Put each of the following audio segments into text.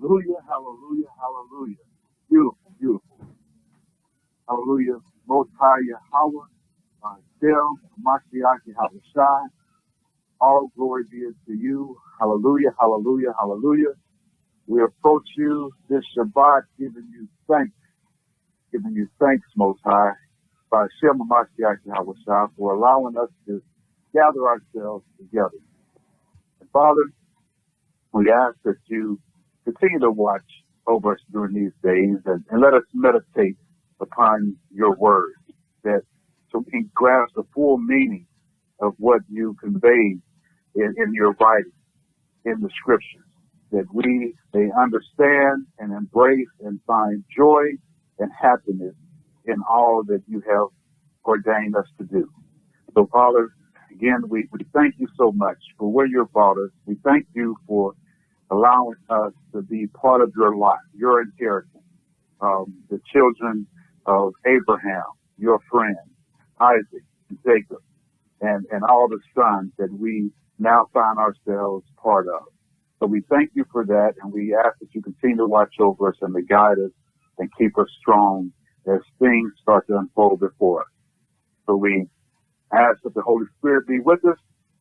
Hallelujah, hallelujah, hallelujah. Beautiful, beautiful. Hallelujah. Most High Yahawah, Shalom, Mashiach, Yahawashi. All glory be unto you. Hallelujah, hallelujah, hallelujah. We approach you this Shabbat giving you thanks, Most High, by Shalom, Mashiach, Yahawashi, for allowing us to gather ourselves together. And Father, we ask that you continue to watch over us during these days and let us meditate upon your word, that so we can grasp the full meaning of what you conveyed in your writing, in the scriptures, that we may understand and embrace and find joy and happiness in all that you have ordained us to do. So, Father, again, we thank you so much for where you've brought us. We thank you for allowing us to be part of your life, your inheritance, the children of Abraham, your friend, Isaac, and Jacob, and all the sons that we now find ourselves part of. So we thank you for that, and we ask that you continue to watch over us and to guide us and keep us strong as things start to unfold before us. So we ask that the Holy Spirit be with us,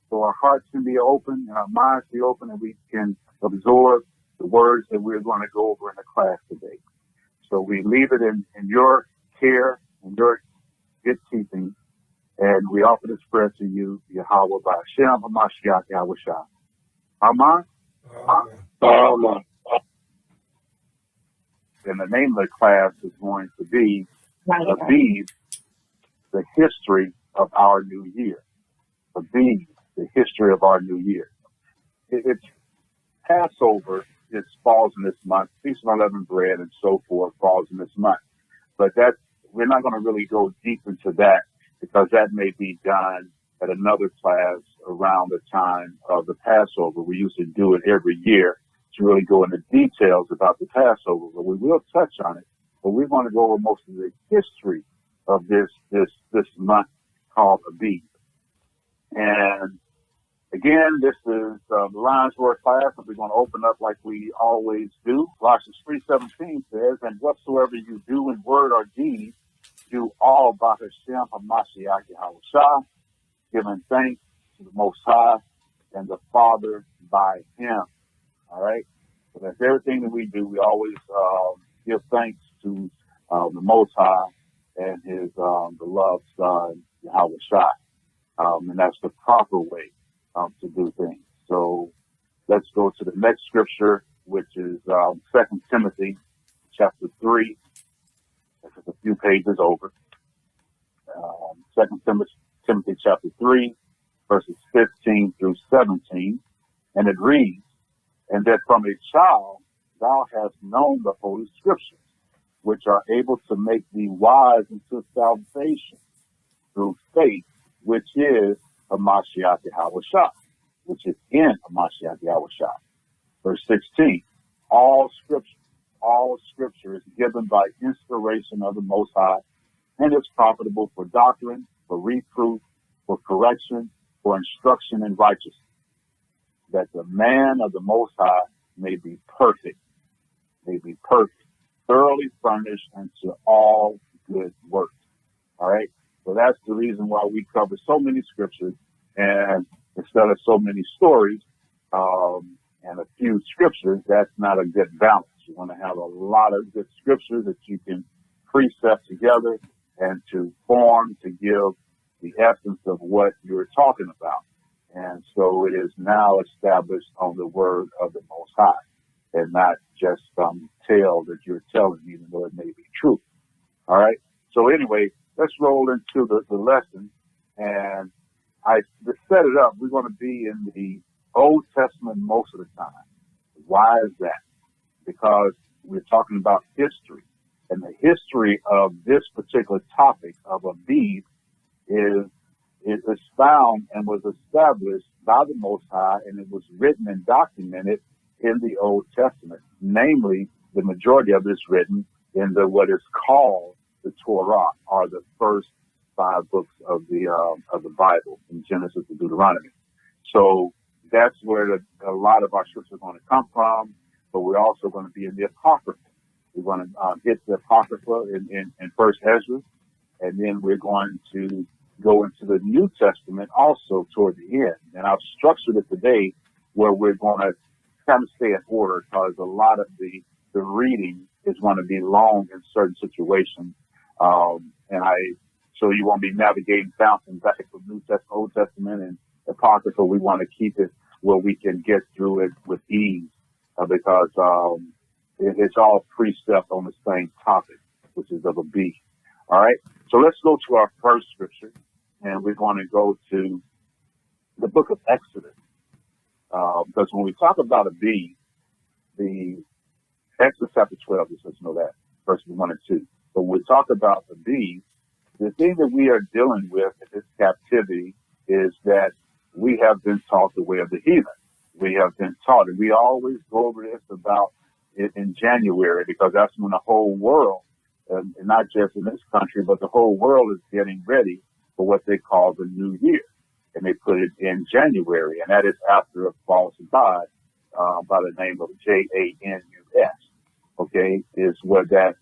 so our hearts can be open and our minds be open, and we can absorb the words that we're going to go over in the class today. So we leave it in your care and your good keeping, and we offer this prayer to you, Yahawah, by Hashem HaMashiach Yahawashi. Amen. Amen. And the name of the class is going to be Abib, the history of our new year. Abib, the history of our new year. It's Passover. It falls in this month. Feast of Unleavened Bread and so forth falls in this month. But we're not going to really go deep into that because that may be done at another class around the time of the Passover. We usually do it every year to really go into details about the Passover, but we will touch on it. But we're going to go over most of the history of this month called Abib. And again, this is the LionsRoar class, and we're going to open up like we always do. Colossians 3:17 says, "And whatsoever you do in word or deed, do all by Hashem HaMashiach Yahawashi, giving thanks to the Most High and the Father by Him." All right? So that's everything that we do. We always give thanks to the Most High and His beloved Son, Yahawashi. And that's the proper way to do things. So let's go to the next scripture, which is 2 Timothy chapter 3. That's just a few pages over. 2 Timothy chapter 3, verses 15 through 17. And it reads, "And that from a child thou hast known the Holy Scriptures, which are able to make thee wise unto salvation through faith, which is Hamashiach Yahawashi," which is in Hamashiach Yahawashi. Verse 16, all scripture is given by inspiration of the Most High, and is profitable for doctrine, for reproof, for correction, for instruction in righteousness, that the man of the Most High may be perfect, thoroughly furnished unto all good works. All right? So that's the reason why we cover so many scriptures, and instead of so many stories and a few scriptures, that's not a good balance. You want to have a lot of good scriptures that you can precept together and to form to give the essence of what you're talking about. And so it is now established on the word of the Most High, and not just some tale that you're telling, even though it may be true. All right? So anyway, let's roll into the lesson. And to set it up, we're going to be in the Old Testament most of the time. Why is that? Because we're talking about history. And the history of this particular topic of Abib is found and was established by the Most High, and it was written and documented in the Old Testament. Namely, the majority of it is written in what is called the Torah, or the first 5 books of the Bible, from Genesis to Deuteronomy. So that's where a lot of our scriptures are going to come from, but we're also going to be in the Apocrypha. We're going to hit the Apocrypha in First Ezra, and then we're going to go into the New Testament also toward the end. And I've structured it today where we're going to kind of stay in order, because a lot of the reading is going to be long in certain situations. So you won't be navigating, bouncing back from New Testament, Old Testament, and Apocrypha. We want to keep it where we can get through it with ease, because it's all precept on the same topic, which is of a B. All right. So let's go to our first scripture, and we're going to go to the book of Exodus. Because when we talk about a B, the Exodus chapter 12, just let you know that, verses 1 and 2. But when we talk about the B, the thing that we are dealing with in this captivity is that we have been taught the way of the heathen. We have been taught, and we always go over this about it in January, because that's when the whole world, and not just in this country, but the whole world is getting ready for what they call the new year. And they put it in January, and that is after a false god by the name of Janus. Okay, is where that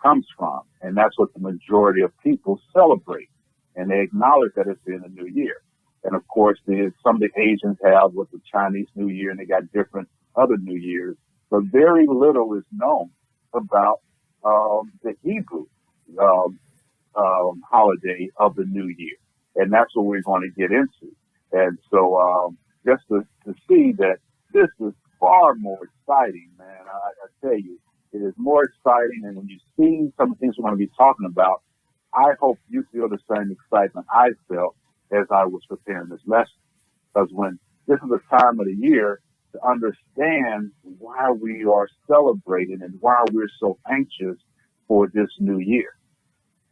comes from, and that's what the majority of people celebrate, and they acknowledge that it's in the new year. And of course, some of the Asians have what the Chinese New Year, and they got different other New Years, but very little is known about the Hebrew holiday of the new year. And that's what we're going to get into. And so just to see that this is far more exciting, man, I tell you, it is more exciting. And when you see some of the things we're going to be talking about, I hope you feel the same excitement I felt as I was preparing this lesson. Because when this is a time of the year to understand why we are celebrating and why we're so anxious for this new year.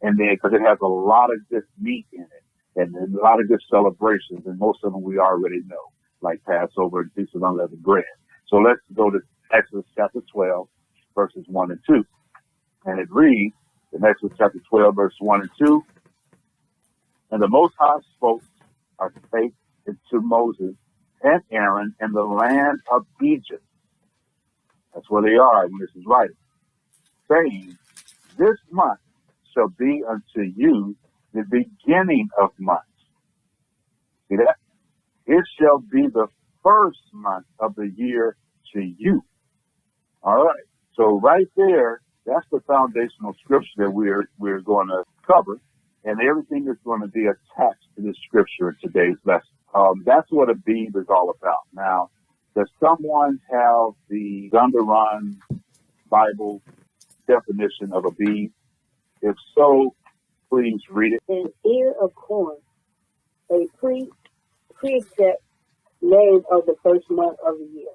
And then, because it has a lot of good meat in it, and a lot of good celebrations, and most of them we already know, like Passover and Feast of Unleavened Bread. So let's go to Exodus chapter 12, verses 1 and 2. And it reads, in Exodus chapter 12, verse 1 and 2, and the Most High spoke or spake to Moses and Aaron in the land of Egypt. That's where they are when this is writing, saying, this month shall be unto you the beginning of months. See that? It shall be the first month of the year to you. All right. So right there, that's the foundational scripture that we're going to cover, and everything is going to be attached to this scripture in today's lesson. That's what Abib is all about. Now, does someone have the Gundarun Bible definition of Abib? If so, please read it. An ear of corn, a pre-exact name of the first month of the year.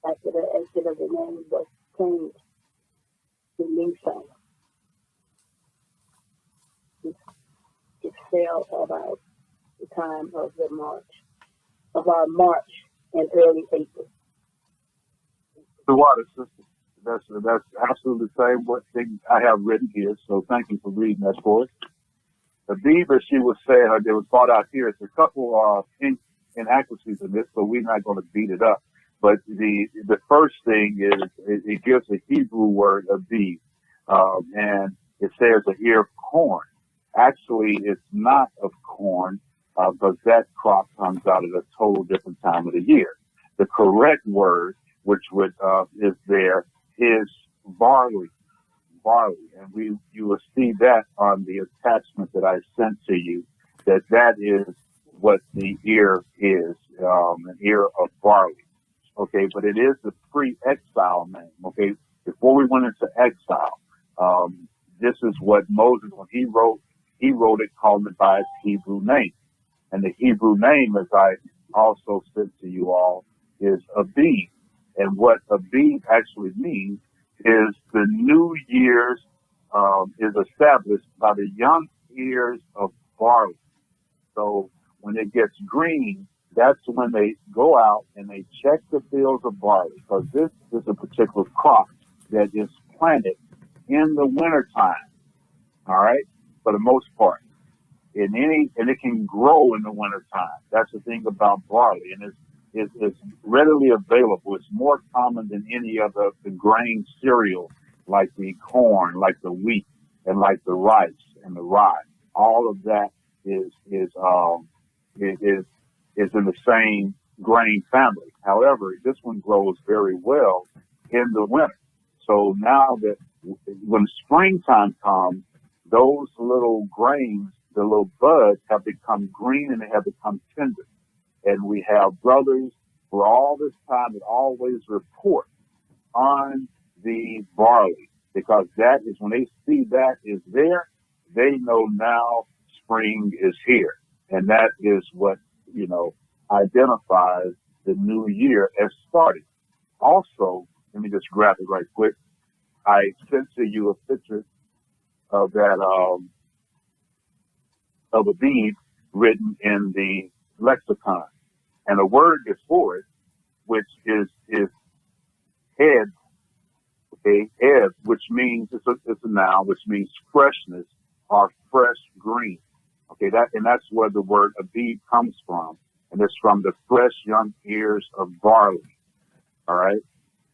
After the name was changed to Nisan. It fell about the time of our March and early April. The water, sister. That's absolutely the same thing I have written here. So thank you for reading that for us. Abib, as she was saying, it was brought out here. It's a couple inaccuracies in this, so we're not going to beat it up. But the first thing is it gives a Hebrew word Abib, and it says an ear of corn. Actually, it's not of corn, because that crop comes out at a total different time of the year. The correct word, which is there, is barley, and you will see that on the attachment that I sent to you. That is what the ear is, an ear of barley. Okay, but it is the pre-exile name. Okay, before we went into exile, this is what Moses, when he wrote it, calling it by its Hebrew name. And the Hebrew name, as I also said to you all, is Abib. And what Abib actually means is the new year's is established by the young ears of barley. So when it gets green, that's when they go out and they check the fields of barley, because this is a particular crop that is planted in the wintertime, all right, for the most part. And it can grow in the wintertime. That's the thing about barley, and it's readily available. It's more common than any of the grain cereal, like the corn, like the wheat, and like the rice and the rye. All of that is in the same grain family. However, this one grows very well in the winter. So now that when springtime comes, those little grains, the little buds, have become green and they have become tender. And we have brothers for all this time that always report on the barley, because that is when they see that is there, they know now spring is here. And that is what, identifies the new year as starting. Also, let me just grab it right quick. I sent to you a picture of that, of Abib written in the lexicon. And a word before it, which is head, okay, head, which means, it's a noun, which means freshness or fresh green. Okay, that's where the word Abib comes from. And it's from the fresh young ears of barley. All right.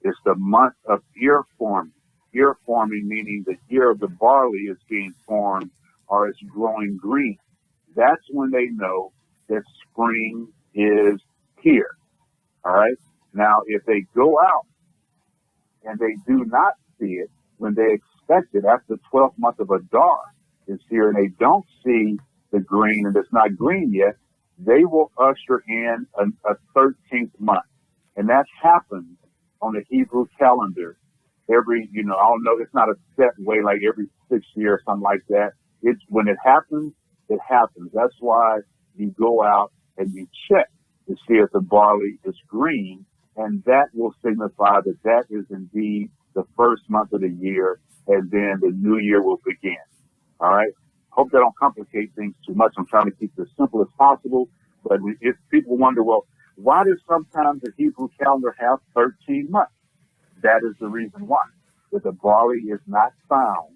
It's the month of ear forming. Ear forming meaning the ear of the barley is being formed or it's growing green. That's when they know that spring is here. All right. Now, if they go out and they do not see it when they expect it, after the 12th month of Adar is here and they don't see the green and it's not green yet, they will usher in a 13th month. And that happens on the Hebrew calendar every, I don't know, it's not a set way like every 6 years or something like that. It's when it happens, it happens. That's why you go out and you check to see if the barley is green, and that will signify that that is indeed the first month of the year, and then the new year will begin. All right? Hope that don't complicate things too much. I'm trying to keep it as simple as possible, but if people wonder, well, why does sometimes the Hebrew calendar have 13 months? That is the reason why. If the barley is not found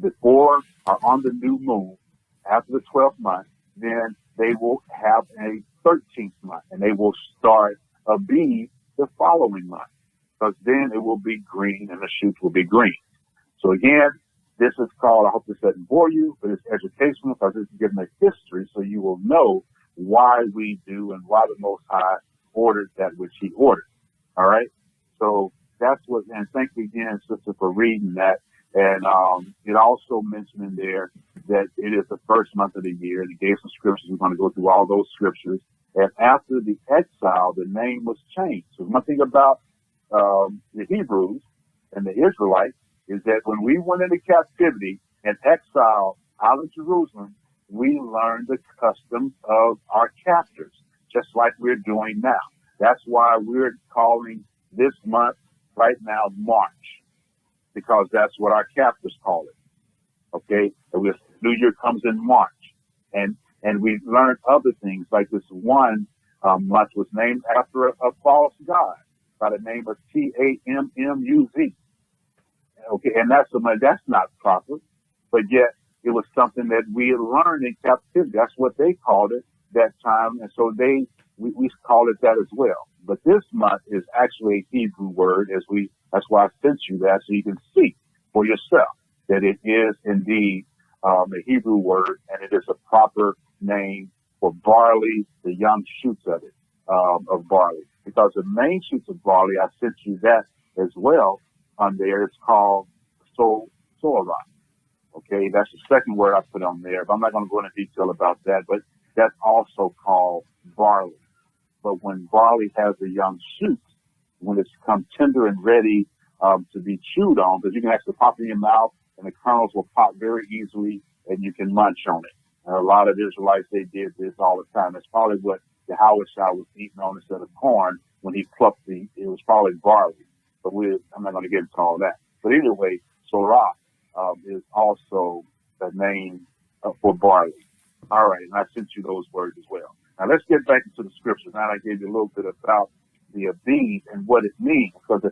before or on the new moon after the 12th month, then they will have a 13th month, and they will start Abib the following month, because then it will be green and the shoots will be green. So again, this is called, I hope this doesn't bore you, but it's educational because it's giving a history so you will know why we do and why the Most High ordered that which He ordered. All right? So that's what, and thank you again, sister, for reading that. And it also mentioned in there that it is the first month of the year. And it gave some scriptures. We're going to go through all those scriptures. And after the exile, the name was changed. So one thing about the Hebrews and the Israelites is that when we went into captivity and exile out of Jerusalem, we learned the customs of our captors, just like we're doing now. That's why we're calling this month right now March, because that's what our captors call it. Okay? And New Year comes in March. And we learned other things, like this one month was named after a false god by the name of Tammuz. Okay, and that's not proper, but yet it was something that we had learned in captivity. That's what they called it that time, and so we call it that as well. But this month is actually a Hebrew word, that's why I sent you that so you can see for yourself that it is indeed a Hebrew word, and it is a proper name for barley, the young shoots of it, of barley. Because the main shoots of barley, I sent you that as well on there. It's called sorah. Okay, that's the second word I put on there. But I'm not going to go into detail about that, but that's also called barley. But when barley has the young shoots, when it's come tender and ready to be chewed on, because you can actually pop it in your mouth and the kernels will pop very easily and you can munch on it. And a lot of Israelites, they did this all the time. That's probably what Yahawashi was eating on instead of corn when he plucked it was probably barley. But I'm not going to get into all that. But either way, Sorah is also the name for barley. All right, and I sent you those words as well. Now let's get back into the scriptures. Now I gave you a little bit about the Abib and what it means, because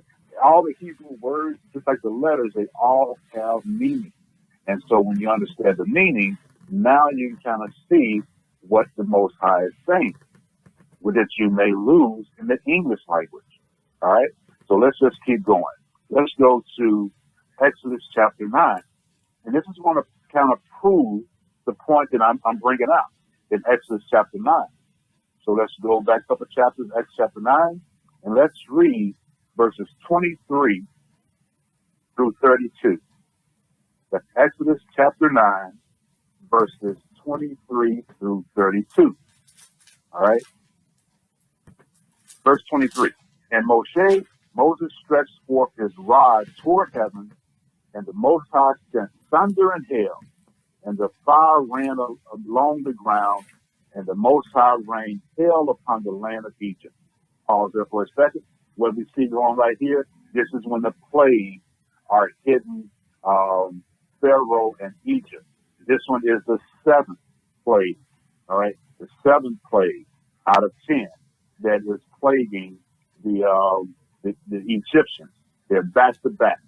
all the Hebrew words, just like the letters, they all have meaning. And so when you understand the meaning, now you can kind of see what the Most High is saying, that you may lose in the English language. All right, so let's just keep going. Let's go to Exodus chapter 9. And this is going to kind of prove the point that I'm bringing out in Exodus chapter 9. So let's go back a couple of chapters, Exodus chapter 9, and let's read verses 23 through 32. That's Exodus chapter 9, verses 23 through 32. All right. Verse 23. And Moses stretched forth his rod toward heaven, and the Most High sent thunder and hail, and the fire ran along the ground, and the Most High rained hail upon the land of Egypt. Pause there for a second. What we see going right here, this is when the plagues are hitting Pharaoh and Egypt. This one is the 7th plague, all right? The 7th plague out of 10 that is plaguing the Egyptians. They're back to back.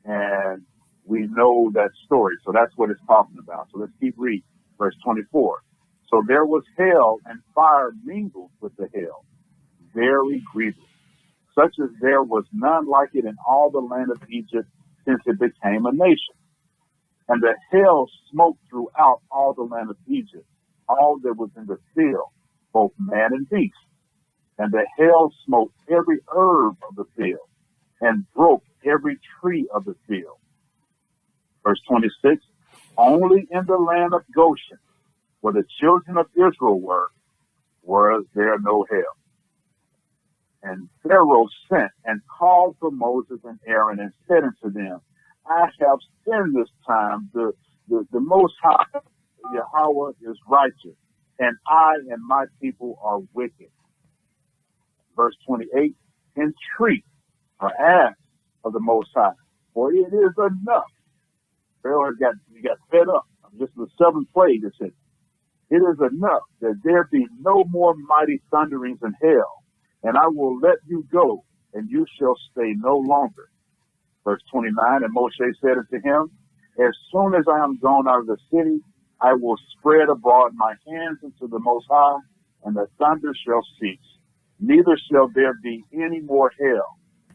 And we know that story. So that's what it's talking about. So let's keep reading. Verse 24. So there was hail and fire mingled with the hail, very grievous, such as there was none like it in all the land of Egypt since it became a nation. And the hail smote throughout all the land of Egypt, all that was in the field, both man and beast. And the hail smote every herb of the field, and broke every tree of the field. Verse 26, only in the land of Goshen, where the children of Israel were, was there no hail. And Pharaoh sent and called for Moses and Aaron and said unto them, I have sinned this time. The Most High, Yahawah, is righteous, and I and my people are wicked. Verse 28, entreat or ask of the Most High, for it is enough. Pharaoh got fed up. Just the 7th plague, it said, it is enough that there be no more mighty thunderings and hail, and I will let you go, and you shall stay no longer. Verse 29, and Moshe said unto him, as soon as I am gone out of the city, I will spread abroad my hands unto the Most High, and the thunder shall cease. Neither shall there be any more hail,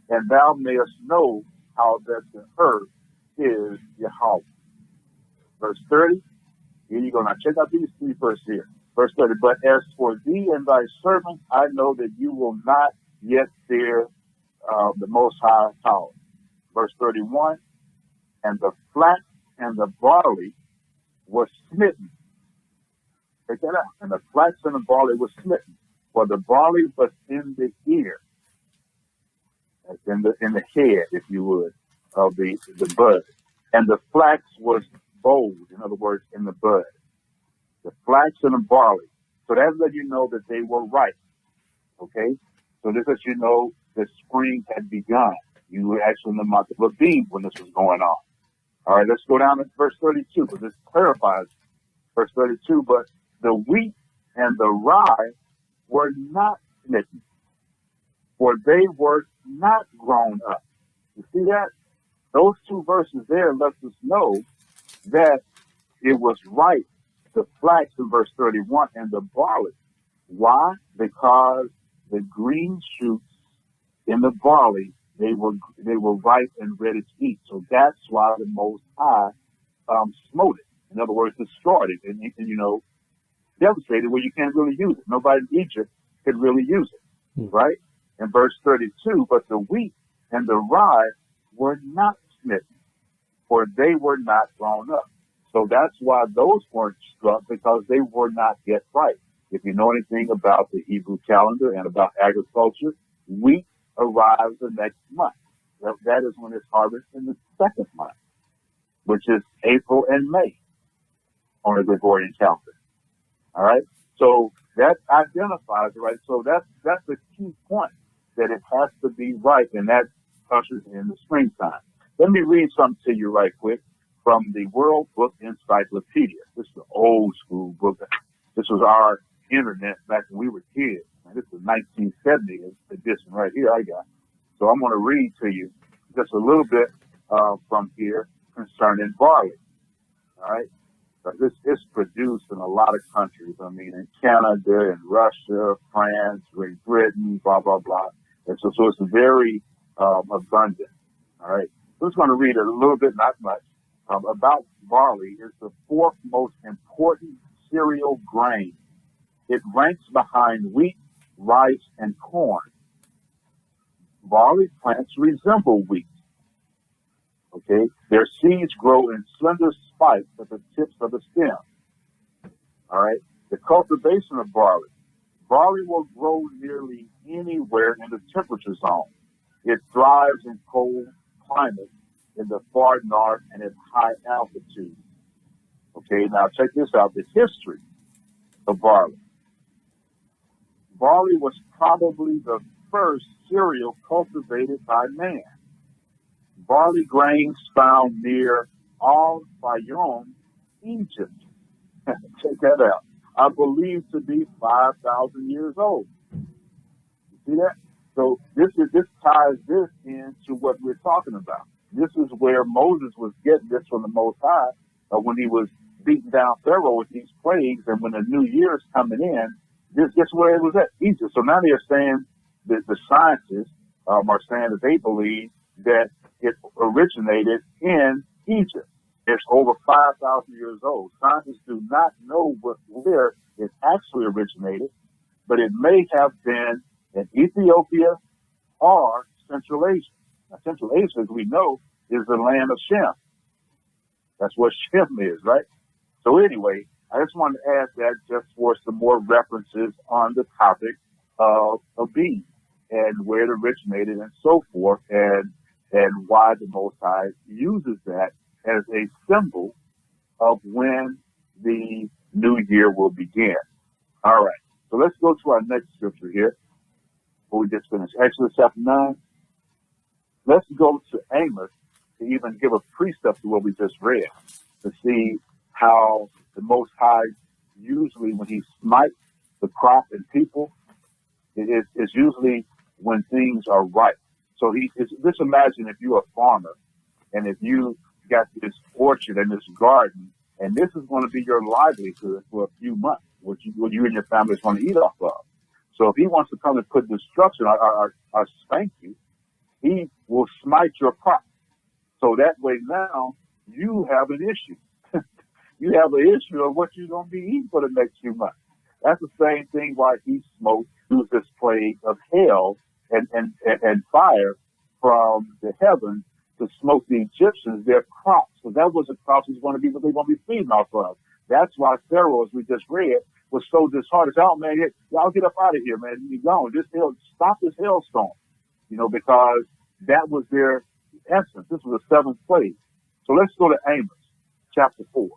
and thou mayest know how that the earth is Yahawah. Verse 30, here you go. Now check out these 3 verses here. Verse 30, but as for thee and thy servant, I know that you will not yet fear the Most High power. Verse 31, and the flax and the barley was smitten. Check that out. And the flax and the barley was smitten. For the barley was in the ear, in the head, if you would, of the bud. And the flax was bold, in other words, in the bud. The flax and the barley. So that let you know that they were ripe. Okay? So this lets you know that spring had begun. You were actually in the month of Abib when this was going on. All right, let's go down to verse 32, because this clarifies verse 32. But the wheat and the rye were not smitten, for they were not grown up. You see that? Those 2 verses there let us know that it was ripe, the flax in verse 31 and the barley. Why? Because the green shoots in the barley, they were ripe and ready to eat. So that's why the Most High smote it. In other words, destroyed it and devastated where you can't really use it. Nobody in Egypt could really use it, right? In verse 32, but the wheat and the rye were not smitten, for they were not grown up. So that's why those weren't struck, because they were not yet ripe. If you know anything about the Hebrew calendar and about agriculture, wheat arrives the next month. That is when it's harvested in the 2nd month, which is April and May. on the Gregorian calendar. All right. So that identifies it, right? So that's the key point, that it has to be right, and that ushers in the springtime. Let me read something to you right quick from the World Book Encyclopedia. This is an old school book. This was our internet back when we were kids. This is 1970 edition right here I got. So I'm going to read to you just a little bit from here concerning barley. All right. This is produced in a lot of countries. I mean, in Canada, in Russia, France, Great Britain, blah, blah, blah. And so it's very abundant. All right. I'm just going to read a little bit, not much, about barley. It's the fourth most important cereal grain. It ranks behind wheat, rice, and corn. Barley plants resemble wheat. Okay, their seeds grow in slender spikes at the tips of the stem. All right, the cultivation of barley. Barley will grow nearly anywhere in the temperature zone. It thrives in cold climates in the far north and at high altitude. Okay, now check this out, the history of barley. Barley was probably the first cereal cultivated by man. Barley grains found near Al-Fayoum, Egypt. Check that out. I believe to be 5,000 years old. You see that? So this ties this into what we're talking about. This is where Moses was getting this from the Most High when he was beating down Pharaoh with these plagues, and when the new year is coming in, this is where it was at, Egypt. So now they're saying that the scientists are saying that they believe that it originated in Egypt. It's over 5,000 years old. Scientists do not know where it actually originated, but it may have been in Ethiopia or Central Asia. Now, Central Asia, as we know, is the land of Shem. That's what Shem is, right? So anyway, I just wanted to add that just for some more references on the topic of Abib and where it originated and so forth, and why the Most High uses that as a symbol of when the new year will begin. All right, so let's go to our next scripture here before we just finish. Exodus chapter 9. Let's go to Amos to even give a precept to what we just read, to see how the Most High usually, when he smites the crop and people, it's usually when things are right. So just imagine if you're a farmer and if you got this orchard and this garden, and this is going to be your livelihood for a few months, what you and your family is going to eat off of. So if he wants to come and put destruction or spank you, he will smite your crop. So that way now you have an issue. You have an issue of what you're going to be eating for the next few months. That's the same thing why he smote through this plague of hail and fire from the heavens to smoke the Egyptians, their crops. So that was the crops was going to be what they're going to be feeding off of. That's why Pharaoh, as we just read, was so disheartened. Oh man, y'all get up out of here, man. You gone. Stop this hailstorm. Because that was their essence. This was the seventh plague. So let's go to Amos chapter 4.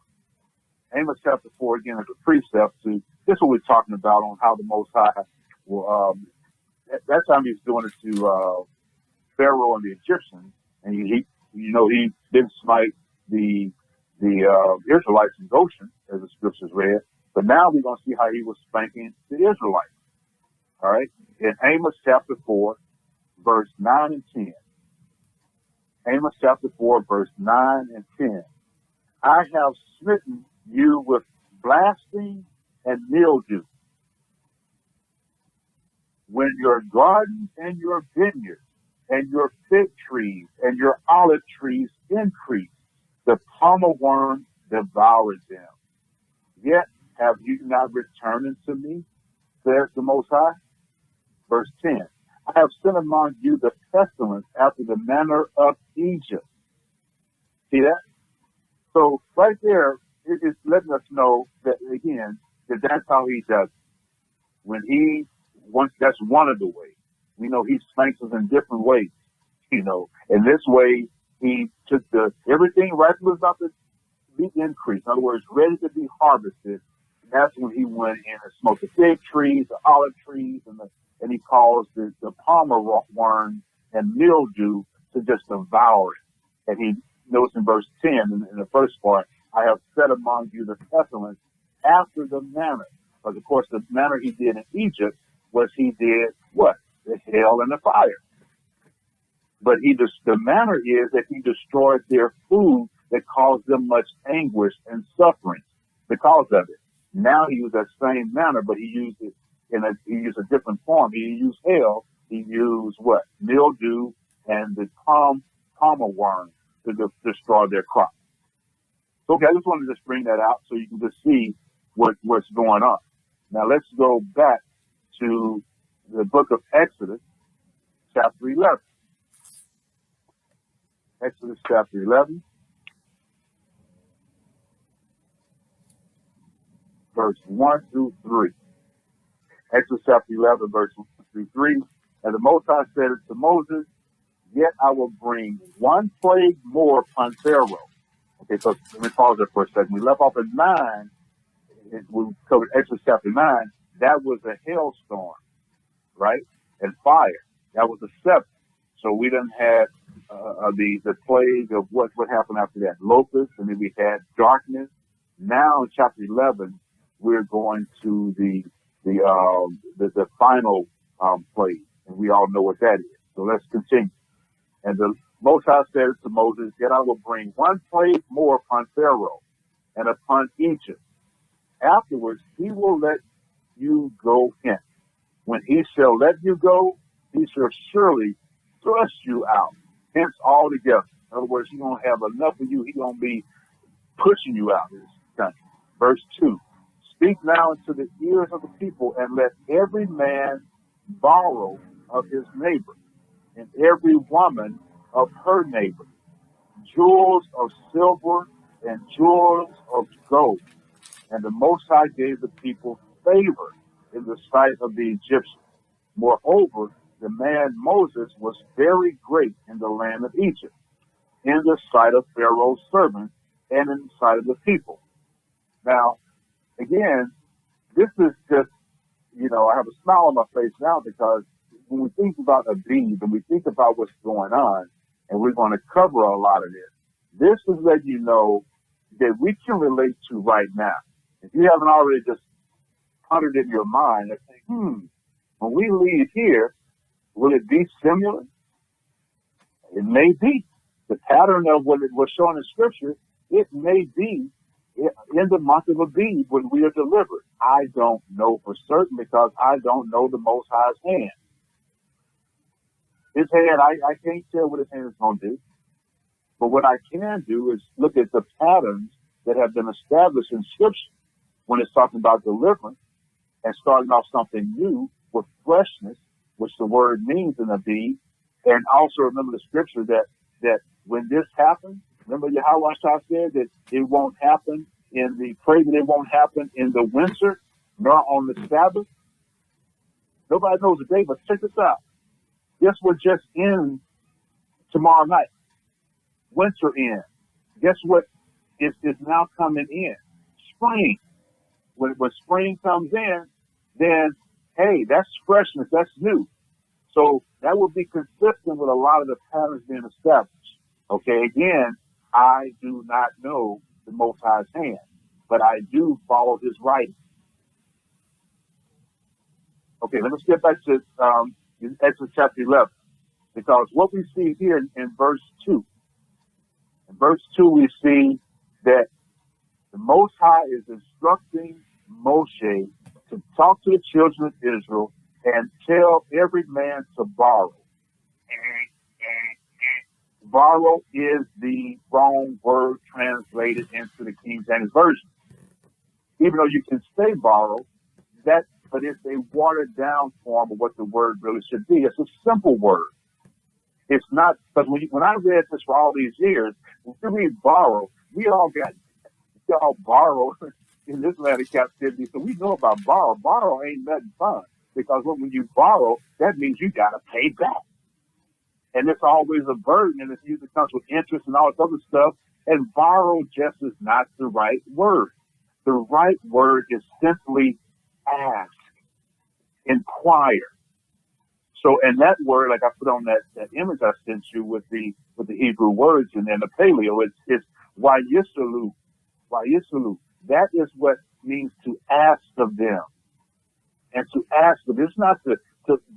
Amos chapter 4 again is a precept to this is what we're talking about on how the Most High will that time he's doing it to Pharaoh and the Egyptians, and he didn't smite the Israelites in Goshen, as the scriptures read, but now we're going to see how he was spanking the Israelites. All right, in Amos chapter 4, verse 9 and 10. Amos chapter 4, verse 9 and 10. I have smitten you with blasting and mildew. When your gardens and your vineyards and your fig trees and your olive trees increase, the palmer worm devoured them. Yet have you not returned unto me, says the Most High? Verse 10. I have sent among you the pestilence after the manner of Egypt. See that? So right there, it is letting us know that, again, that's how he does it. That's one of the ways. We know he spanks us in different ways, And this way, he took everything right was about the be increased. In other words, ready to be harvested. That's when he went in and smoked the fig trees, the olive trees, and he caused the palmer worm and mildew to just devour it. And he notes in verse 10, in the first part, I have set among you the pestilence after the manner. Because, of course, the manner he did in Egypt was he did what? The hail and the fire. But the manner is that he destroyed their food that caused them much anguish and suffering because of it. Now he used that same manner, but he used it he used a different form. He used hail. He used what? Mildew and the palmer worm to destroy their crops. So, okay, I just wanted to just bring that out so you can just see what's going on. Now let's go back to the book of Exodus, chapter 11. Exodus chapter 11, verse 1 through 3. Exodus chapter 11, verse 1 through 3. And the Most High said to Moses, yet I will bring one plague more upon Pharaoh. Okay, so let me pause there for a second. We left off at 9. We covered Exodus chapter 9. That was a hailstorm, right? And fire. That was the 7th. So we done had the plague of what happened after that. Locusts, and then we had darkness. Now in chapter 11, we're going to the final plague, and we all know what that is. So let's continue. And the Most High said to Moses, yet I will bring one plague more upon Pharaoh and upon Egypt. Afterwards, he will let you go hence. When he shall let you go, he shall surely thrust you out, hence altogether. In other words, he's going to have enough of you. He's going to be pushing you out of this country. Verse 2, speak now into the ears of the people, and let every man borrow of his neighbor, and every woman of her neighbor, jewels of silver and jewels of gold. And the Most High gave the people favor in the sight of the Egyptians. Moreover, the man Moses was very great in the land of Egypt, in the sight of Pharaoh's servants and in the sight of the people. Now, again, this is just, I have a smile on my face now because when we think about Abib and we think about what's going on, and we're going to cover a lot of this is letting you know that we can relate to right now. If you haven't already just pondered in your mind and think, when we leave here, will it be similar? It may be. The pattern of what it was shown in Scripture, it may be in the month of Abib when we are delivered. I don't know for certain because I don't know the Most High's hand. His hand, I can't tell what his hand is going to do. But what I can do is look at the patterns that have been established in Scripture when it's talking about deliverance and starting off something new with freshness, which the word means in Abib. And also remember the Scripture that when this happens, remember Yahawashi said that it won't happen pray that it won't happen in the winter, nor on the Sabbath. Nobody knows the day, but check this out. Guess what just ends tomorrow night? Winter ends. Guess what is now coming in? Spring. When spring comes in, then, hey, that's freshness, that's new. So that will be consistent with a lot of the patterns being established. Okay, again, I do not know the Most High's hand, but I do follow his writing. Okay, let us get back to Exodus chapter 11, because what we see here in verse 2, we see that the Most High is instructing Moshe to talk to the children of Israel and tell every man to borrow. Borrow is the wrong word translated into the King James Version. Even though you can say borrow, but it's a watered down form of what the word really should be. It's a simple word. It's not, because when I read this for all these years, when you read borrow, we all borrow in this land of captivity, so we know about borrow. Borrow ain't nothing fun, because when you borrow, that means you got to pay back. And it's always a burden, and it usually comes with interest and all this other stuff. And borrow just is not the right word. The right word is simply ask, inquire. So, and that word, like I put on that image I sent you with the Hebrew words and then the paleo, it's Wayisalu. Wayisalu. That is what means to ask of them. And to ask them. It's not to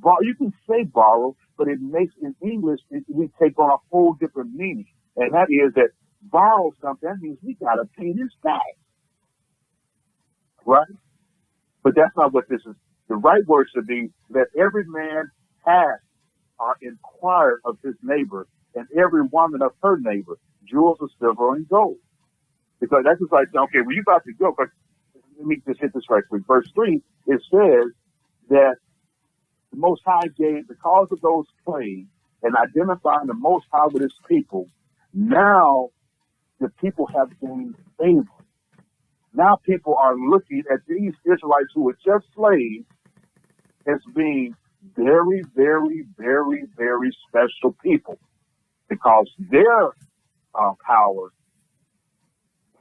borrow. You can say borrow, but it makes, in English, we take on a whole different meaning. And that is that borrow something, that means we got to pay this back. Right? But that's not what this is. The right word should be, let every man ask or inquire of his neighbor, and every woman of her neighbor, jewels of silver and gold. Because that's just like, okay, well, you about to go. But let me just hit this right quick. Verse 3, it says that the Most High gave, because of those plagues, and identifying the Most High with his people, now the people have gained favor. Now people are looking at these Israelites who were just slaves as being very, very, very, very special people, because their power,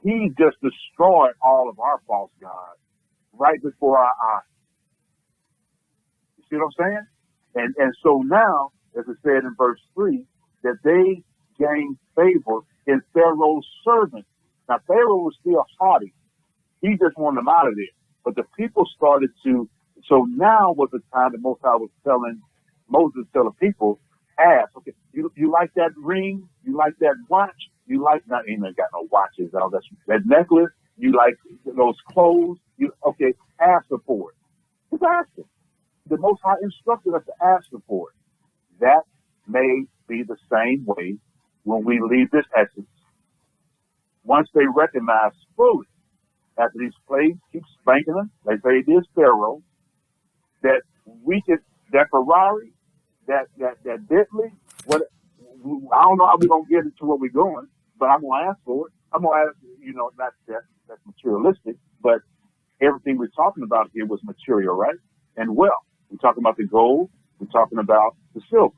he just destroyed all of our false gods right before our eyes. You see what I'm saying? And so now, as it said in verse 3, that they gained favor in Pharaoh's servants. Now, Pharaoh was still haughty. He just wanted them out of there. But the people started to, so now was the time that Most High was telling Moses, tell the people, ask, okay, you like that ring? You like that watch? You like, not even got no watches, all that necklace? You like those clothes? Okay, ask them for it. Just ask them. The Most High instructed us to ask them for it. That may be the same way when we leave this essence. Once they recognize fully, after these plagues keep spanking them, like they did Pharaoh, that we could, that Ferrari, that Bentley, what, I don't know how we're going to get into what we're going, but I'm going to ask for it. I'm going to ask, not that's materialistic, but everything we're talking about here was material, right? And wealth. We're talking about the gold. We're talking about the silver.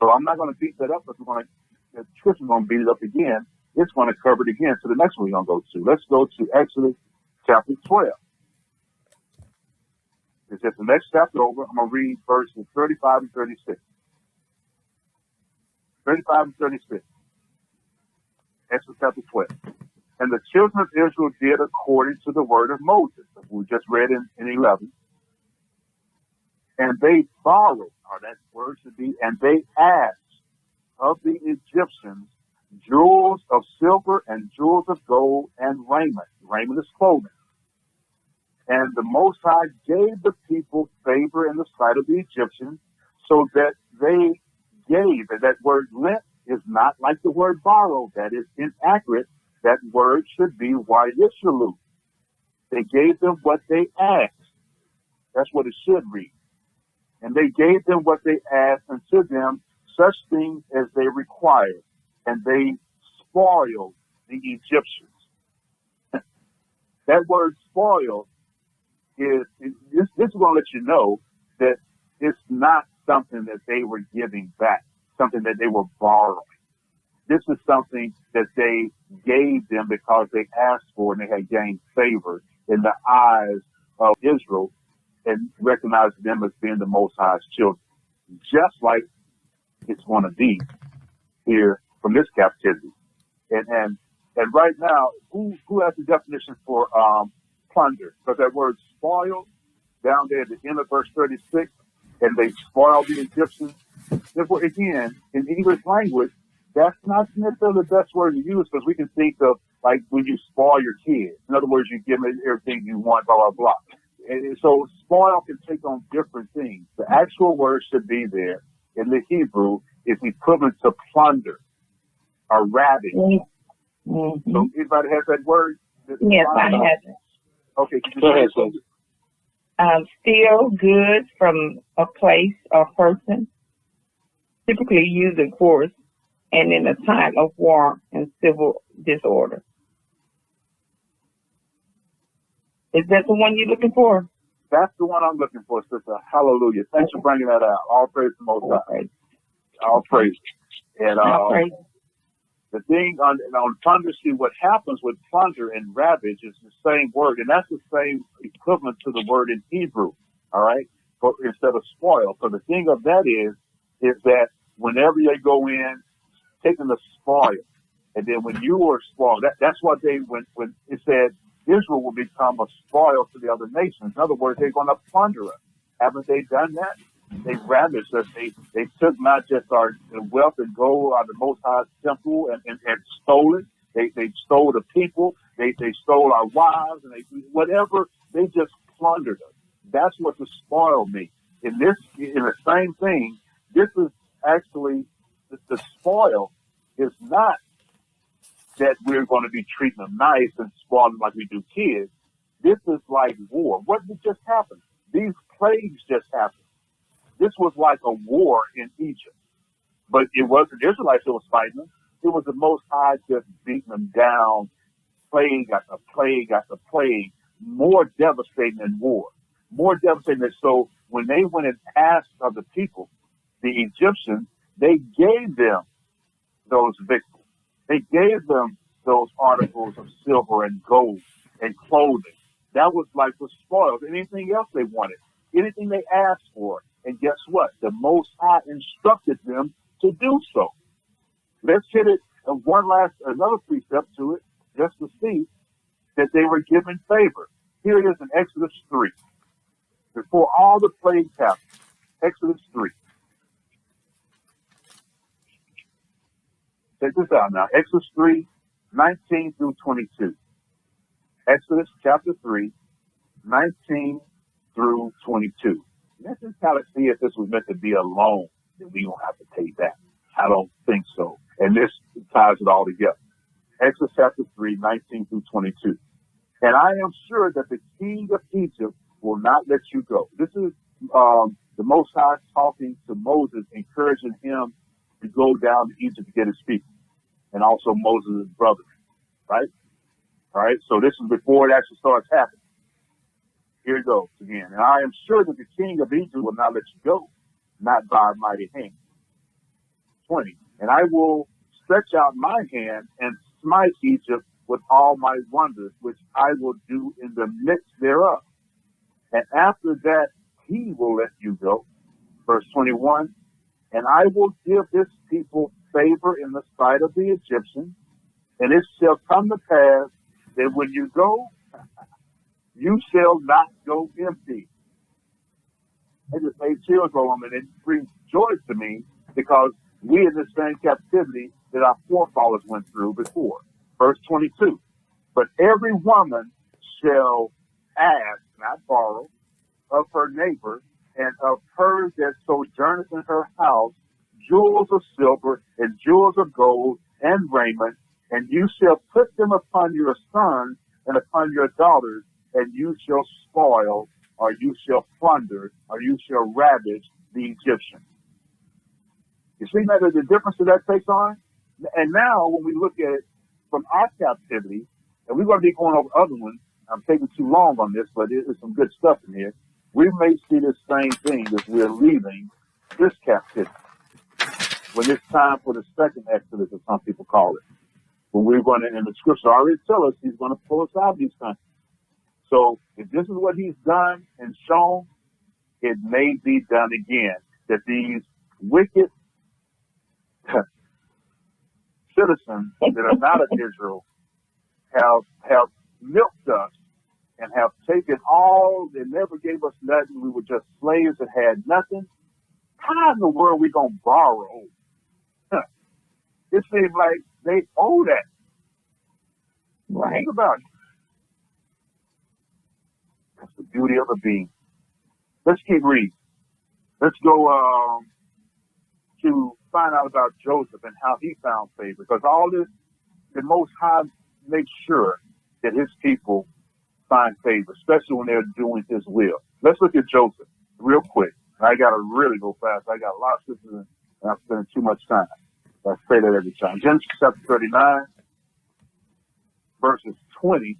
So I'm not going to beat that up, but the scripture's going to beat it up again. It's going to cover it again. So the next one we're going to go to. Let's go to Exodus chapter 12. It's just the next chapter over. I'm going to read verses 35 and 36. 35 and 36. Exodus chapter 12. And the children of Israel did according to the word of Moses, that we just read in 11. And they borrowed, or that word should be, and they asked of the Egyptians jewels of silver and jewels of gold and raiment. Raiment is clothing. And the Most High gave the people favor in the sight of the Egyptians, so that they gave. And that word lent is not like the word borrow. That is inaccurate. That word should be Wayishalu. They gave them what they asked. That's what it should read. And they gave them what they asked, and to them such things as they required. And they spoiled the Egyptians. That word spoiled is this is going to let you know that it's not something that they were giving back, something that they were borrowing. This is something that they gave them because they asked for, and they had gained favor in the eyes of Israel and recognized them as being the Most High's children, just like it's going to be here from this captivity. And right now, who has the definition for plunder? Because that word spoiled down there at the end of verse 36, and they spoiled the Egyptians. Therefore, again, in English language, that's not necessarily the best word to use, because we can think of like when you spoil your kids. In other words, you give them everything you want, blah, blah, blah. And so spoil can take on different things. The actual word should be there in the Hebrew is equivalent to plunder or ravage. Mm-hmm. So anybody has that word? Yes, I have it. Okay. Go ahead, sis. Steal goods from a place or person, typically using force, and in a time of war and civil disorder. Is that the one you're looking for? That's the one I'm looking for, sister. Hallelujah. Thanks for bringing that out. All praise to the Most High. All praise. And The thing on plunder, see what happens with plunder and ravage is the same word, and that's the same equivalent to the word in Hebrew. All right, but instead of spoil. So the thing of that is that whenever they go in, taking the spoil, and then when you are spoiled, that's what they when it said Israel will become a spoil to the other nations. In other words, they're going to plunder us. Haven't they done that? They ravaged us. They took not just our wealth and gold out of the Most High temple and stole it. They stole the people. They stole our wives and whatever. They just plundered us. That's what the spoil means. In the same thing, this is actually the spoil is not that we're going to be treating them nice and spoiling them like we do kids. This is like war. What did just happen? These plagues just happened. This was like a war in Egypt. But it wasn't the Israelites that was fighting them. It was the Most High just beating them down, plague after plague after plague, more devastating than war. More devastating than, so when they went and asked of the people, the Egyptians, they gave them those victims. They gave them those articles of silver and gold and clothing. That was like the spoils. Anything else they wanted, anything they asked for. And guess what? The Most High instructed them to do so. Let's hit it another precept to it, just to see that they were given favor. Here it is in Exodus 3. Before all the plagues happened, Exodus 3. Check this out now. Exodus 3, 19 through 22. Exodus chapter 3, 19 through 22. Let's just kind of see if this was meant to be a loan, then we don't have to pay that. I don't think so. And this ties it all together. Exodus chapter 3, 19 through 22. And I am sure that the king of Egypt will not let you go. This is the Most High talking to Moses, encouraging him to go down to Egypt to get his people. And also Moses' brother. Right? All right. So this is before it actually starts happening. Here it goes again. And I am sure that the king of Egypt will not let you go, not by a mighty hand. 20. And I will stretch out my hand and smite Egypt with all my wonders, which I will do in the midst thereof. And after that, he will let you go. Verse 21. And I will give this people favor in the sight of the Egyptians, and it shall come to pass that when you go, you shall not go empty. It just made chills go on, and it brings joy to me because we in the same captivity that our forefathers went through before. Verse 22. But every woman shall ask, not borrow, of her neighbor and of her that sojourneth in her house, jewels of silver and jewels of gold and raiment, and you shall put them upon your sons and upon your daughters, and you shall spoil, or you shall plunder, or you shall ravage the Egyptians. You see that the difference that takes on? And now when we look at it from our captivity, and we're going to be going over other ones, I'm taking too long on this, but there's some good stuff in here. We may see the same thing as we're leaving this captivity. When it's time for the second Exodus, as some people call it. When we're going to, and the scripture already tell us he's going to pull us out of these countries. So if this is what he's done and shown, it may be done again. That these wicked citizens that are not of Israel have milked us and have taken all, they never gave us nothing. We were just slaves that had nothing. How in the world are we going to borrow? It seems like they owe that. Right. Think about it. That's the beauty of a being. Let's keep reading. Let's go to find out about Joseph and how he found favor. Because all this, the Most High makes sure that his people find favor, especially when they're doing his will. Let's look at Joseph real quick. I got to really go fast. I got a lot of scriptures and I'm spending too much time. I say that every time. Genesis chapter 39, verses 20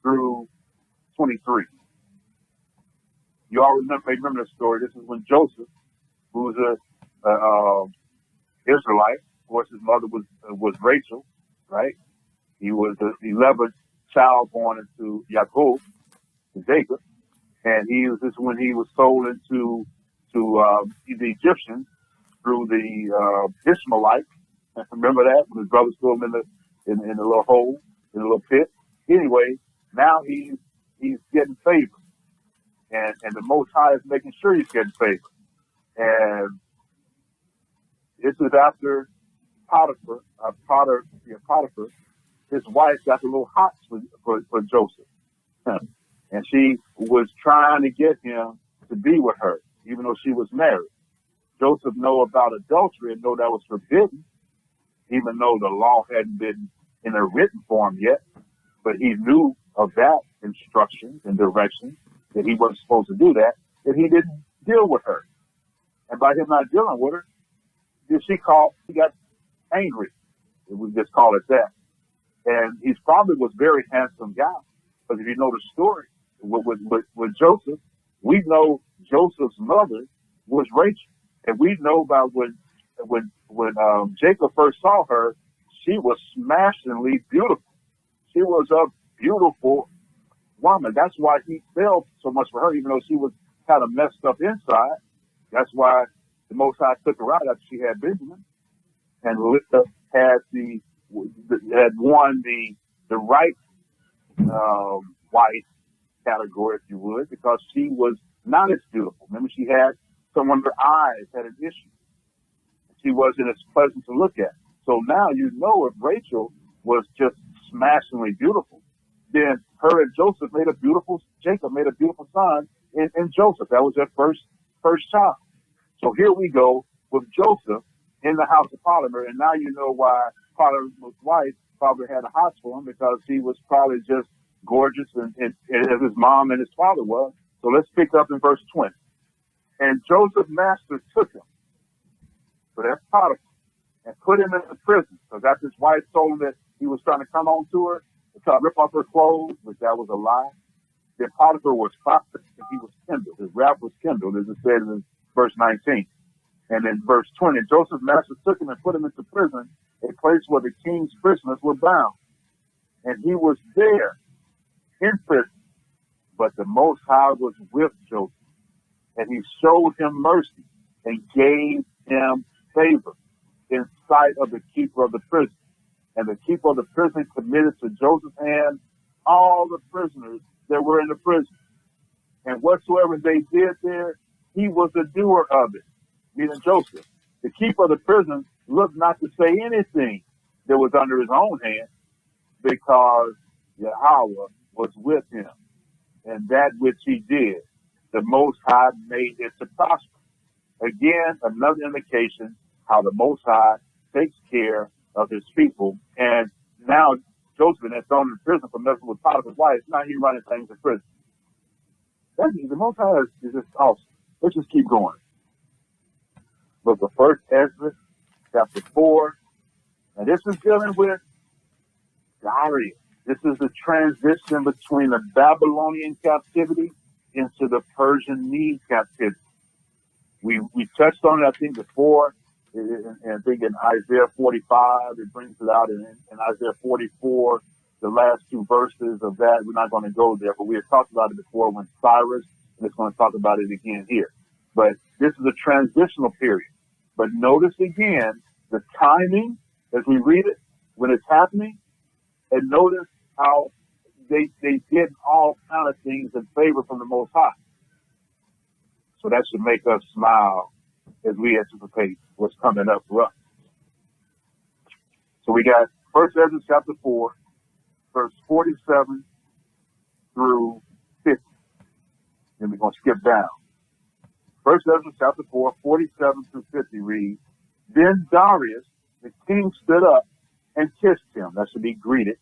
through 23. You all remember the story. This is when Joseph, who's a Israelite, course, his mother was Rachel, right? He was the 11th child born into Yaakov, to Jacob, and this is when he was sold into the Egyptians through the Ishmaelites. And remember that when his brothers threw him in the little hole, in the little pit. Anyway, now he's getting favor, and the Most High is making sure he's getting favor. And this is after Potiphar, his wife got a little hot for Joseph. And she was trying to get him to be with her, even though she was married. Joseph know about adultery and know that was forbidden, even though the law hadn't been in a written form yet. But he knew of that instruction and direction, that he wasn't supposed to do that, that he didn't deal with her. And by him not dealing with her, he got angry. We just call it that. And he probably was a very handsome guy. Because if you know the story with Joseph, we know Joseph's mother was Rachel. And we know about when Jacob first saw her, she was smashingly beautiful. She was a beautiful woman. That's why he fell so much for her, even though she was kind of messed up inside. That's why the Most High took her out after she had Benjamin, and Lisa had won the right wife category, if you would, because she was not as beautiful. Remember, she had someone, her eyes had an issue. She wasn't as pleasant to look at. So now you know if Rachel was just smashingly beautiful, then her and Jacob made a beautiful son in Joseph. That was their first child. So here we go with Joseph in the house of Potiphar, and now you know why Potiphar's wife probably had a hot for him, because he was probably just gorgeous and as his mom and his father was. So let's pick up in verse 20. And Joseph's master took him, so that's Potiphar, and put him in the prison, because after his wife told him that he was trying to come on to her, to try to rip off her clothes, which that was a lie. Then Potiphar was prosperous, and he was kindled. His wrath was kindled, as it said in verse 19. And in verse 20, Joseph's master took him and put him into prison, a place where the king's prisoners were bound. And he was there in prison, but the Most High was with Joseph, and he showed him mercy and gave him favor in sight of the keeper of the prison. And the keeper of the prison committed to Joseph's hand all the prisoners that were in the prison. And whatsoever they did there, he was the doer of it, meaning Joseph. The keeper of the prison looked not to say anything that was under his own hand, because Yahawah was with him. And that which he did, the Most High made it to prosper. Again, another indication how the Most High takes care of his people. And now Joseph is thrown in prison for messing with Potiphar's wife. Now he's running things in prison. The Most High is just awesome. Let's just keep going. Look at 1 Ezra chapter 4. And this is dealing with Darius. This is the transition between the Babylonian captivity into the Persian Mede captivity. We touched on it, I think, before. And I think in Isaiah 45, it brings it out. In Isaiah 44, the last two verses of that, we're not going to go there, but we had talked about it before when Cyrus, and it's going to talk about it again here. But this is a transitional period. But notice again the timing as we read it, when it's happening, and notice how they did all kind of things in favor from the Most High. So that should make us smile as we anticipate what's coming up for us. So we got 1 Ezra chapter 4, verse 47 through 50. Then we're going to skip down. 1 Ezra chapter 4, 47 through 50 reads, Then Darius, the king, stood up and kissed him. That should be greeted,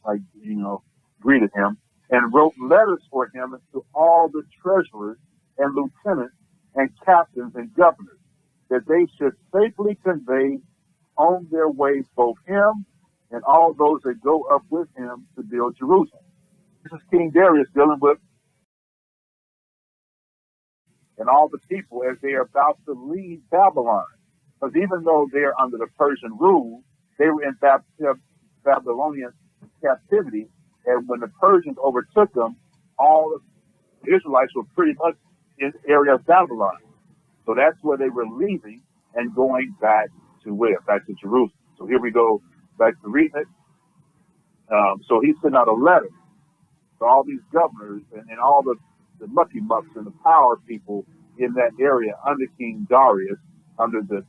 greeted him, and wrote letters for him to all the treasurers and lieutenants and captains and governors, that they should safely convey on their way both him and all those that go up with him to build Jerusalem. This is King Darius dealing with and all the people as they are about to leave Babylon. Because even though they're under the Persian rule, they were in Babylonian captivity, and when the Persians overtook them, all of the Israelites were pretty much in the area of Babylon. So that's where they were leaving and going back to where? Back to Jerusalem. So here we go back to reading it. So he sent out a letter to all these governors and all the mucky mucks and the power people in that area under King Darius, under the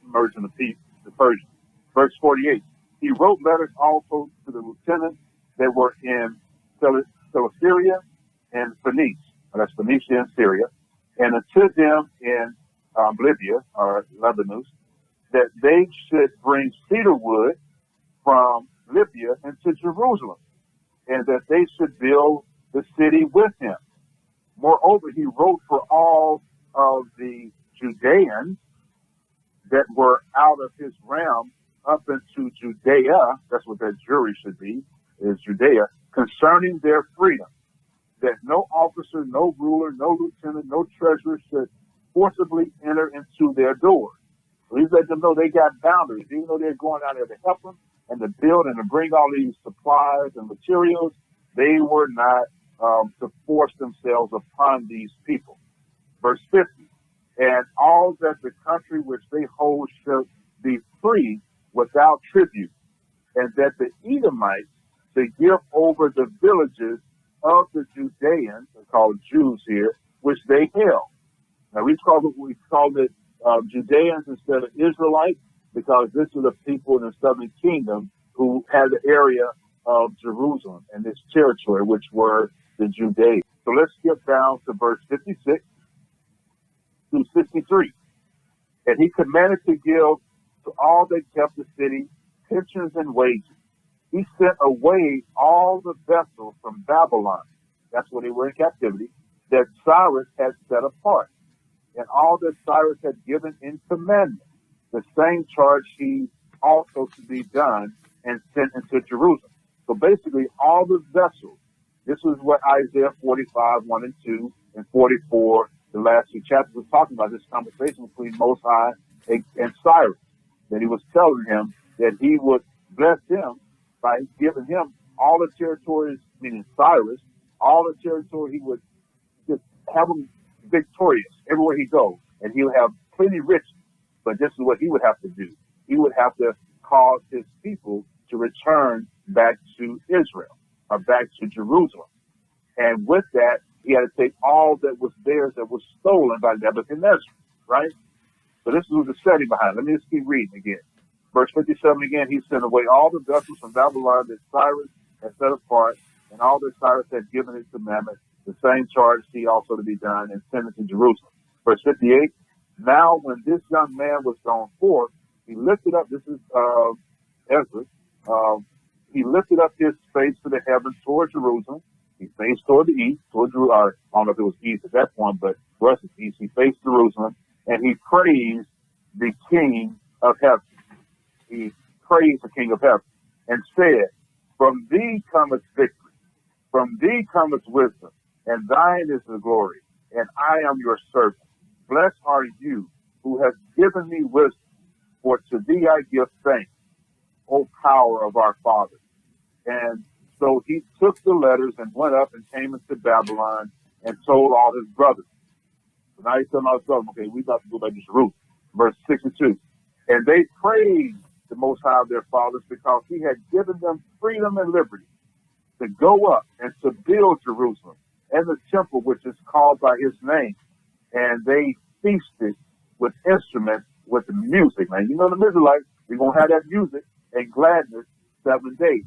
merging of the Persians. Verse 48. He wrote letters also to the lieutenants that were in Cilicia and Phoenicia, that's Phoenicia and Syria, and to them in Libya or Lebanon, that they should bring cedar wood from Libya into Jerusalem, and that they should build the city with him. Moreover, he wrote for all of the Judeans that were out of his realm up into Judea, that's what that jury should be, is Judea, concerning their freedom, that no officer, no ruler, no lieutenant, no treasurer should forcibly enter into their doors. So he's letting them know they got boundaries, even though they're going out there to help them and to build and to bring all these supplies and materials. They were not to force themselves upon these people. Verse 50, and all that the country which they hold shall be free without tribute, and that the Edomites to give over the villages of the Judeans, they're called Jews here, which they held. Now we called it Judeans instead of Israelites, because this is the people in the southern kingdom who had the area of Jerusalem and this territory, which were the Judeans. So let's skip down to verse 56 through 63. And he commanded to give to all that kept the city pensions and wages. He sent away all the vessels from Babylon, that's where they were in captivity, that Cyrus had set apart, and all that Cyrus had given in commandment. The same charge he also to be done and sent into Jerusalem. So basically, all the vessels, this was what Isaiah 45, 1 and 2, and 44, the last two chapters, was talking about, this conversation between Most High and Cyrus, that he was telling him that he would bless him by giving him all the territories, meaning Cyrus, all the territory. He would just have him victorious everywhere he goes, and he'll have plenty riches. But this is what he would have to do. He would have to cause his people to return back to Israel, or back to Jerusalem. And with that, he had to take all that was theirs that was stolen by Nebuchadnezzar, right? So this was the study behind it. Let me just keep reading again. Verse 57 again, he sent away all the vessels from Babylon that Cyrus had set apart, and all that Cyrus had given his commandment. The same charge he also to be done, and sent it to Jerusalem. Verse 58, now when this young man was gone forth, he lifted up, this is Ezra, he lifted up his face to the heavens toward Jerusalem. He faced toward the east, toward Jerusalem. I don't know if it was east at that point, but for us it's east. He faced Jerusalem, and he praised the King of heaven. He praised the King of heaven and said, from thee cometh victory, from thee cometh wisdom, and thine is the glory, and I am your servant. Blessed are you who have given me wisdom, for to thee I give thanks, O power of our fathers. And so he took the letters and went up and came into Babylon and told all his brothers. So now he's telling all his brothers, okay, we got to go back to Jerusalem. Verse 62. And they praised the Most High of their fathers, because he had given them freedom and liberty to go up and to build Jerusalem and the temple which is called by his name. And they feasted with instruments, with music. Now, you know the Israelites, we're going to have that music and gladness 7 days.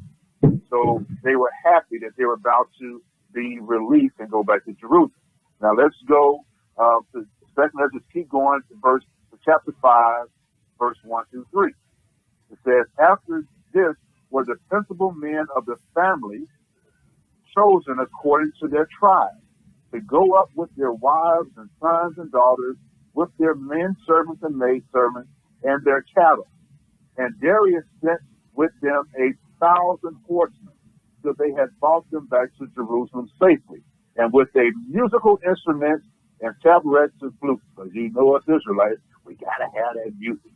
So they were happy that they were about to be released and go back to Jerusalem. Now let's go to second. Let's just keep going to chapter 5, verse 1 through 3. It says, after this were the principal men of the family chosen according to their tribes, to go up with their wives and sons and daughters, with their men servants and maid servants, and their cattle. And Darius sent with them 1,000 horsemen, till they had brought them back to Jerusalem safely, and with a musical instruments and tabrets and flutes. Because you know us Israelites, we gotta have that music.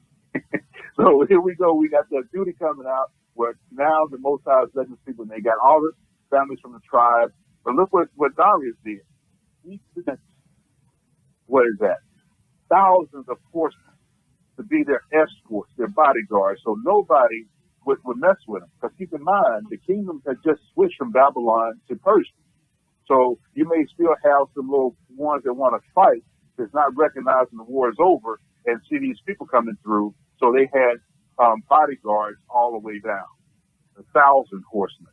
So here we go. We got that duty coming out where now the Most High is letting us people, and they got all the families from the tribe. But look what Darius did. He sent, what is that? Thousands of horsemen to be their escorts, their bodyguards, so nobody would mess with them. Because keep in mind, the kingdom had just switched from Babylon to Persia. So you may still have some little ones that want to fight that's not recognizing the war is over and see these people coming through. So they had bodyguards all the way down, 1,000 horsemen.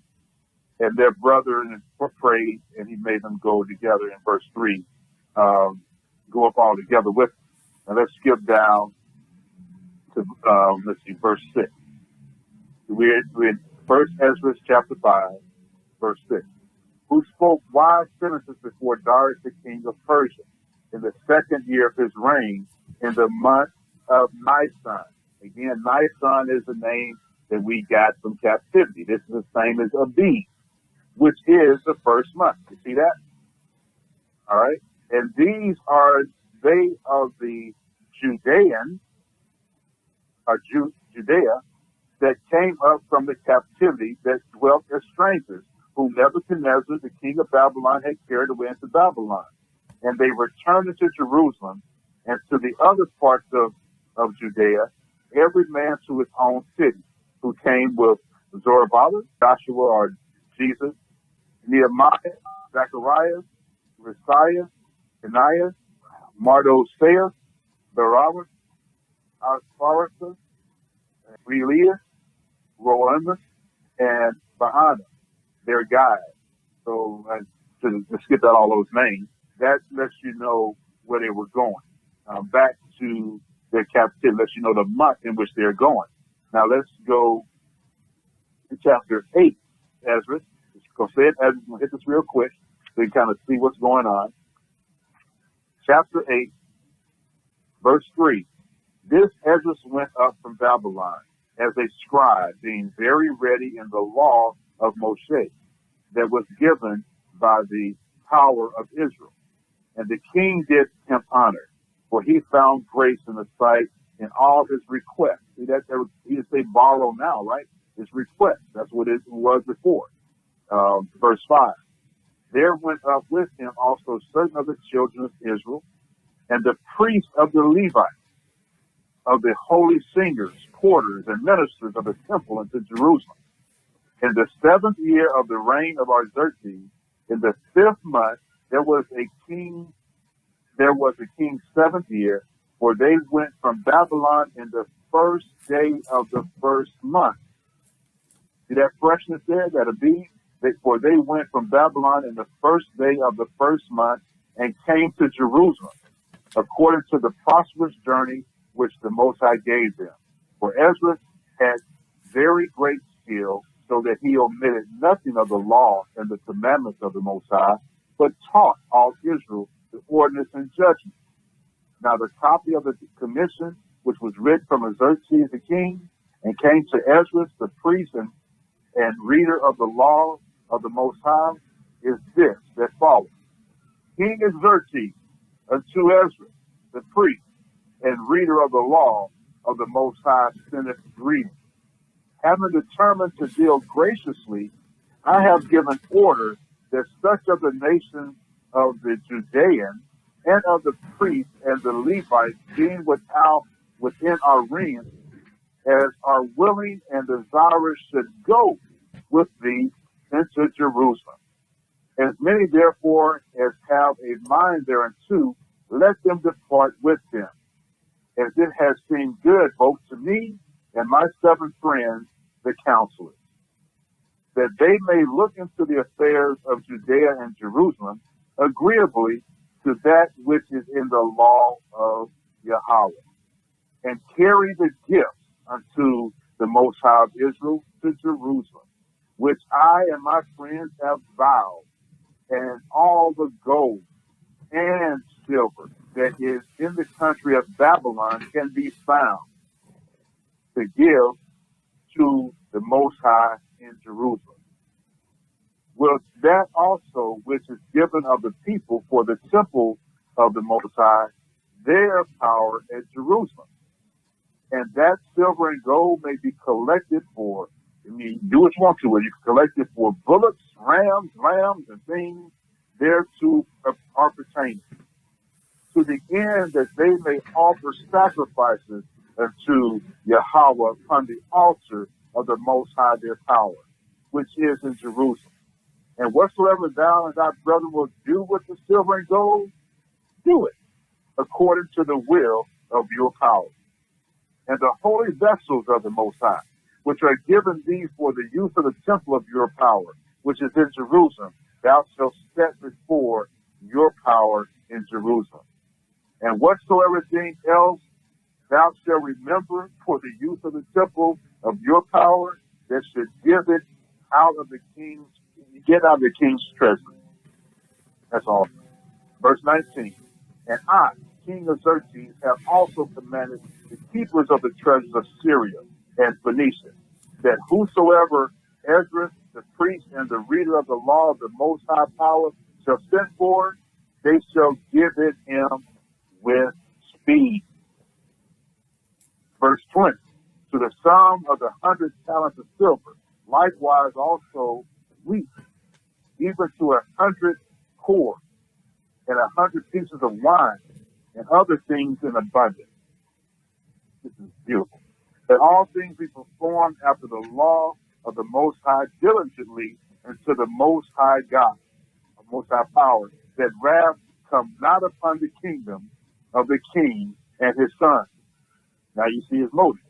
And their brethren prayed, and he made them go together in verse 3, go up all together with them. Now let's skip down to, verse 6. We're in 1 Ezra chapter 5, verse 6. Who spoke wise sentences before Darius the king of Persia in the second year of his reign in the month of Nisan. Again, Nisan is the name that we got from captivity. This is the same as Abib, which is the first month. You see that? All right. And these are they of the Judeans, or Judea, that came up from the captivity that dwelt as strangers, whom Nebuchadnezzar, the king of Babylon, had carried away into Babylon. And they returned into Jerusalem and to the other parts of Judea, every man to his own city, who came with Zerubbabel, Joshua or Jesus, Nehemiah, Zacharias, Messiah, Kenaiah, Mardoseus, Barabbas, Asparasa, Relias, Roemus, and Baana, their guide. So to skip out all those names, that lets you know where they were going. Back to their captivity, lets you know the month in which they're going. Now let's go to chapter 8, Ezra. Go say it, Ezra. We'll hit this real quick so you kind of see what's going on. Chapter 8, verse 3. This Ezra went up from Babylon as a scribe, being very ready in the law of Moshe that was given by the power of Israel. And the king did him honor, for he found grace in the sight in all his requests. See, that he didn't say borrow now, right? His request. That's what it was before. Verse 5. There went up with him also certain of the children of Israel, and the priests of the Levites, of the holy singers, porters, and ministers of the temple into Jerusalem. In the 7th year of the reign of Artaxerxes, in the 5th month, there was a king's 7th year, for they went from Babylon in the 1st day of the 1st month. See that freshness there, that Abib? For they went from Babylon in the 1st day of the 1st month and came to Jerusalem, according to the prosperous journey which the Most High gave them. For Ezra had very great skill, so that he omitted nothing of the law and the commandments of the Most High, but taught all Israel the ordinance and judgment. Now the copy of the commission, which was written from Artaxerxes the king, and came to Ezra the priest and reader of the law of the Most High, is this that follows. King Xerxes unto Ezra the priest and reader of the law of the Most High sendeth greeting. Having determined to deal graciously, I have given order that such of the nations of the Judeans and of the priests and the Levites, being within our realm, as are willing and desirous, should go with thee into Jerusalem. As many therefore as have a mind thereunto, let them depart with them, as it has seemed good both to me and my 7 friends, the counselors, that they may look into the affairs of Judea and Jerusalem agreeably to that which is in the law of Yahawah, and carry the gifts unto the Most High of Israel to Jerusalem, which I and my friends have vowed, and all the gold and silver that is in the country of Babylon can be found, to give to the Most High in Jerusalem. Will that also which is given of the people for the temple of the Most High, their power at Jerusalem, And that silver and gold may be collected for, I mean, do what you want to it. You can collect it for bullocks, rams, lambs, and things thereto are pertaining, to the end that they may offer sacrifices unto Yahawah upon the altar of the Most High their power, which is in Jerusalem. And whatsoever thou and thy brother will do with the silver and gold, do it according to the will of your power. And the holy vessels of the Most High, which are given thee for the use of the temple of your power, which is in Jerusalem, thou shalt set before your power in Jerusalem. And whatsoever thing else thou shalt remember for the use of the temple of your power, that should give it out of the king's, get out of the king's treasury. That's all. Verse 19. And I, king of Xerxes, have also commanded the keepers of the treasures of Syria and Phoenicia, that whosoever Esdras, the priest, and the reader of the law of the Most High power shall send for, they shall give it him with speed. Verse 20. To the sum of the 100 talents of silver, likewise also wheat, even to 100 cors, and 100 pieces of wine, and other things in abundance. This is beautiful. That all things be performed after the law of the Most High diligently unto the Most High God, the Most High power, that wrath come not upon the kingdom of the king and his son. Now you see his motive.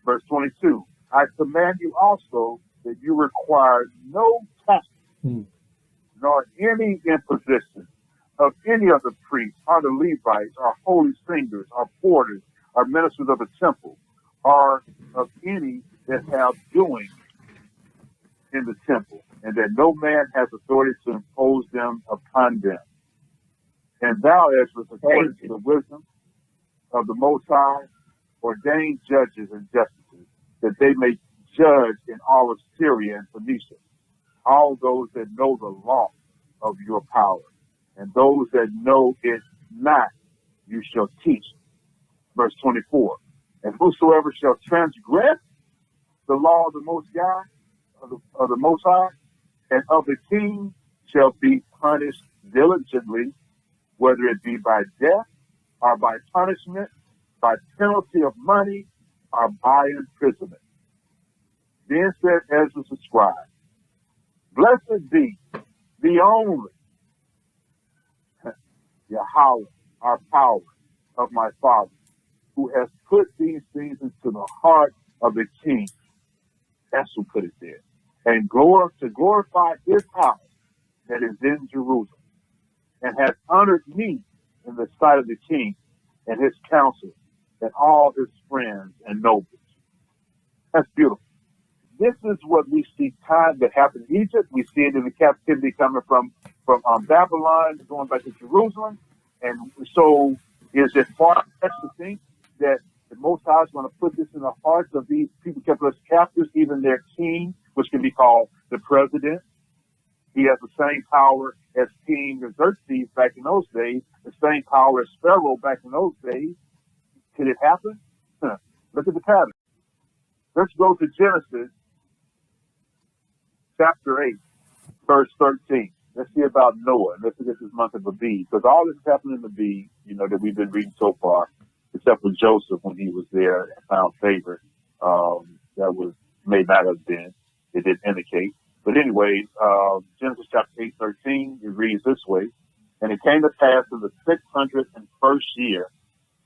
Verse 22. I command you also that you require no tax, nor any imposition of any of the priests, or the Levites, or holy singers, or porters, or ministers of the temple, or of any that have doing in the temple, and that no man has authority to impose them upon them. And thou, Ezra, according to the wisdom of the Most High, ordain judges and justices, that they may judge in all of Syria and Phoenicia, all those that know the law of your power, and those that know it not, you shall teach. Verse 24. And whosoever shall transgress the law of the Most High, of the Most High, and of the king, shall be punished diligently, whether it be by death, or by punishment, by penalty of money, or by imprisonment. Then said Ezra the scribe, blessed be the only Yahawah, our power, of my father, who has put these things into the heart of the king. That's who put it there. And to glorify his house that is in Jerusalem, and has honored me in the sight of the king and his council and all his friends and nobles. That's beautiful. This is what we see time that happened in Egypt. We see it in the captivity coming from Babylon, going back to Jerusalem. And so is it far-fetched to think that the Most High is going to put this in the hearts of these people kept as captives, even their king, which can be called the president? He has the same power as King Xerxes back in those days, the same power as Pharaoh back in those days. Could it happen? Look at the pattern. Let's go to Genesis chapter 8, verse 13. Let's see about Noah. Let's look at this month of Abib, because all this happened in Abib, that we've been reading so far, except for Joseph when he was there and found favor. May not have been. It didn't indicate. But anyway, Genesis chapter 8:13, it reads this way. And it came to pass in the 601st year,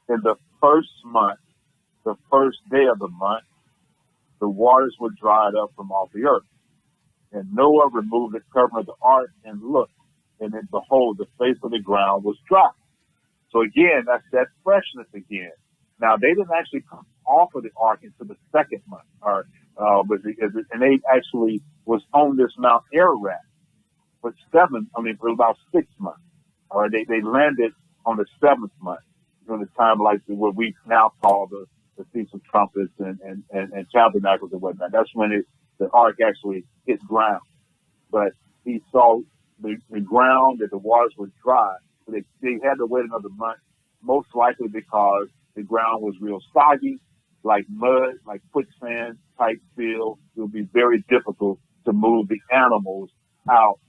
in the first month, the first day of the month, the waters were dried up from off the earth. And Noah removed the covering of the ark and looked, and then behold, the face of the ground was dry. So again, that's that freshness again. Now they didn't actually come off of the ark into the second month, and they actually was on this Mount Ararat for about 6 months. All right, they landed on the 7th month during the time like what we now call the Feast of Trumpets and Tabernacles and whatnot. That's when the ark actually hit ground. But he saw the ground, that the waters were dry. So they had to wait another month, most likely because The ground was real soggy, like mud, like quicksand type feel. It would be very difficult to move the animals out,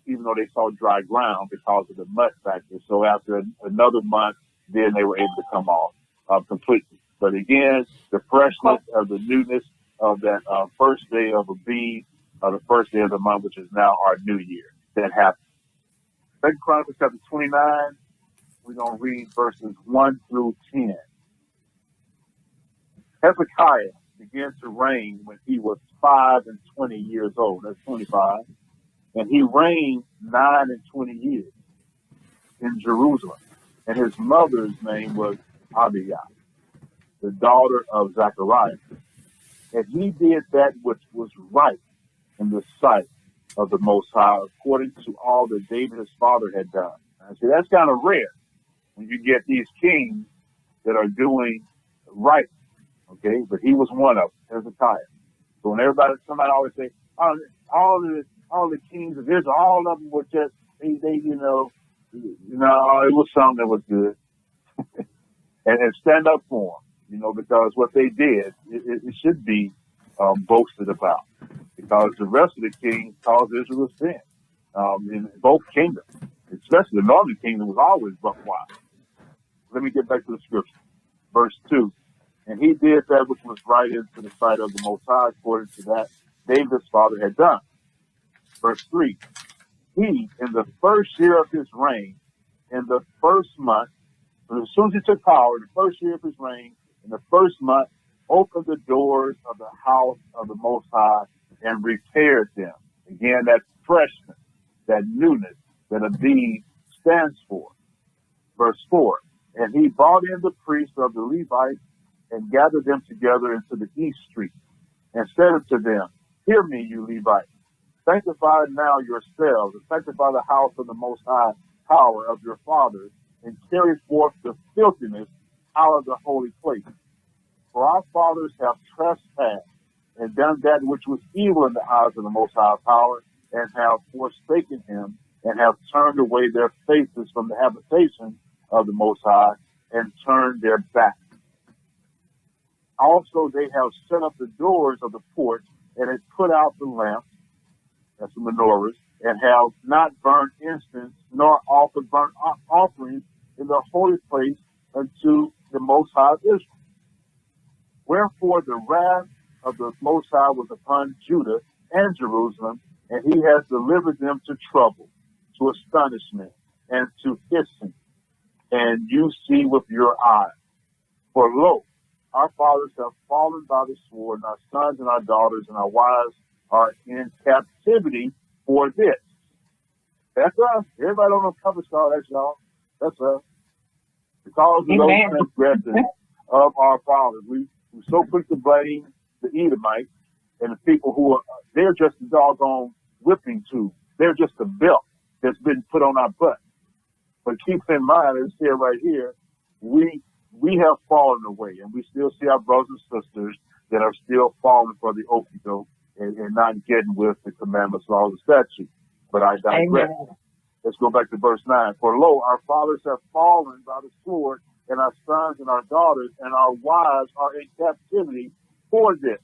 even though they saw dry ground because of the mud factor. So after another month, then they were able to come off completely. But again, the freshness of the newness of that first day of Abib, the first day of the month, which is now our new year, that happened. Second Chronicles chapter 29, we're going to read verses 1 through 10. Hezekiah began to reign when he was 25 years old. That's 25. And he reigned 29 years in Jerusalem. And his mother's name was Abib, the daughter of Zechariah. And he did that which was right in the sight of the Most High, according to all that David his father had done. And see, that's kind of rare when you get these kings that are doing right. Okay, but he was one of them, Hezekiah. So when somebody always say, all the kings of Israel, all of them were just they it was something that was good, and stand up for them, because what they did, it should be boasted about, because the rest of the kings caused Israel to sin in both kingdoms, especially the northern kingdom was always buck wild. Let me get back to the scripture, verse 2. And he did that which was right into the sight of the Most High, according to that David's father had done. Verse 3. He, in the first year of his reign, in the first month, as soon as he took power, in the first year of his reign, in the first month, opened the doors of the house of the Most High and repaired them. Again, that freshness, that newness that Abib stands for. Verse 4. And he brought in the priests of the Levites and gathered them together into the east street, and said unto them, Hear me, you Levites. Sanctify now yourselves, and sanctify the house of the Most High power of your fathers, and carry forth the filthiness out of the holy place. For our fathers have trespassed, and done that which was evil in the eyes of the Most High power, and have forsaken him, and have turned away their faces from the habitation of the Most High, and turned their backs. Also, they have shut up the doors of the porch, and have put out the lamps, that's the menorahs, and have not burned incense, nor offered burnt offerings in the holy place unto the Most High of Israel. Wherefore the wrath of the Most High was upon Judah and Jerusalem, and he has delivered them to trouble, to astonishment, and to hissing. And you see with your eyes. For lo, our fathers have fallen by the sword, and our sons and our daughters and our wives are in captivity for this. That's us. Everybody on the cover star, that's y'all. That's us. Because of those transgressions of our fathers, we're so quick to blame the Edomites and the people who they're just a doggone whipping tool. They're just a belt that's been put on our butt. But keep in mind, as said right here, we have fallen away, and we still see our brothers and sisters that are still falling for the okie doke and not getting with the commandments, laws, and statutes. But I digress. Amen. Let's go back to verse 9. For lo, our fathers have fallen by the sword, and our sons and our daughters and our wives are in captivity for this.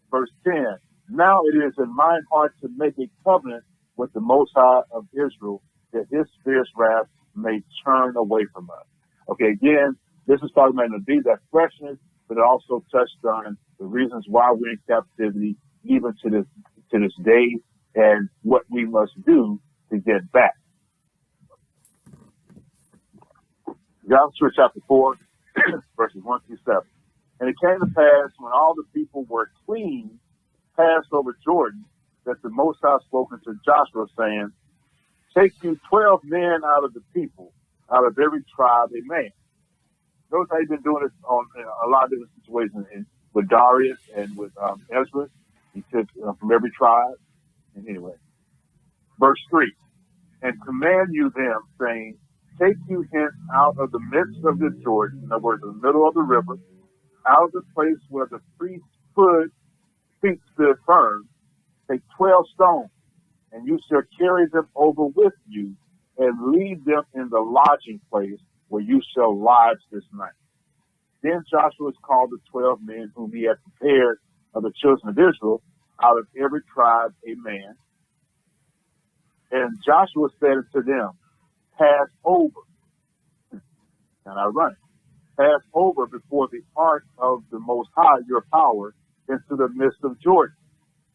Verse 10. Now it is in mine heart to make a covenant with the Most High of Israel, that his fierce wrath may turn away from us. Okay, again, this is talking about that freshness, but it also touched on the reasons why we're in captivity, even to this day, and what we must do to get back. Joshua chapter 4, verses 1 through 7. And it came to pass, when all the people were clean, passed over Jordan, that the Most High spoke unto Joshua, saying, Take you 12 men out of the people, out of every tribe a man. Notice how he's been doing this on a lot of different situations with Darius and with Ezra. He took from every tribe. And anyway, verse 3. And command you them, saying, Take you hence out of the midst of the Jordan, in other words, in the middle of the river, out of the place where the priest's feet stood firm, take 12 stones, and you shall carry them over with you, and leave them in the lodging place where you shall lodge this night. Then Joshua called the 12 men whom he had prepared of the children of Israel, out of every tribe a man. And Joshua said unto them, pass over. And ironic, pass over before the ark of the Most High, your power, into the midst of Jordan,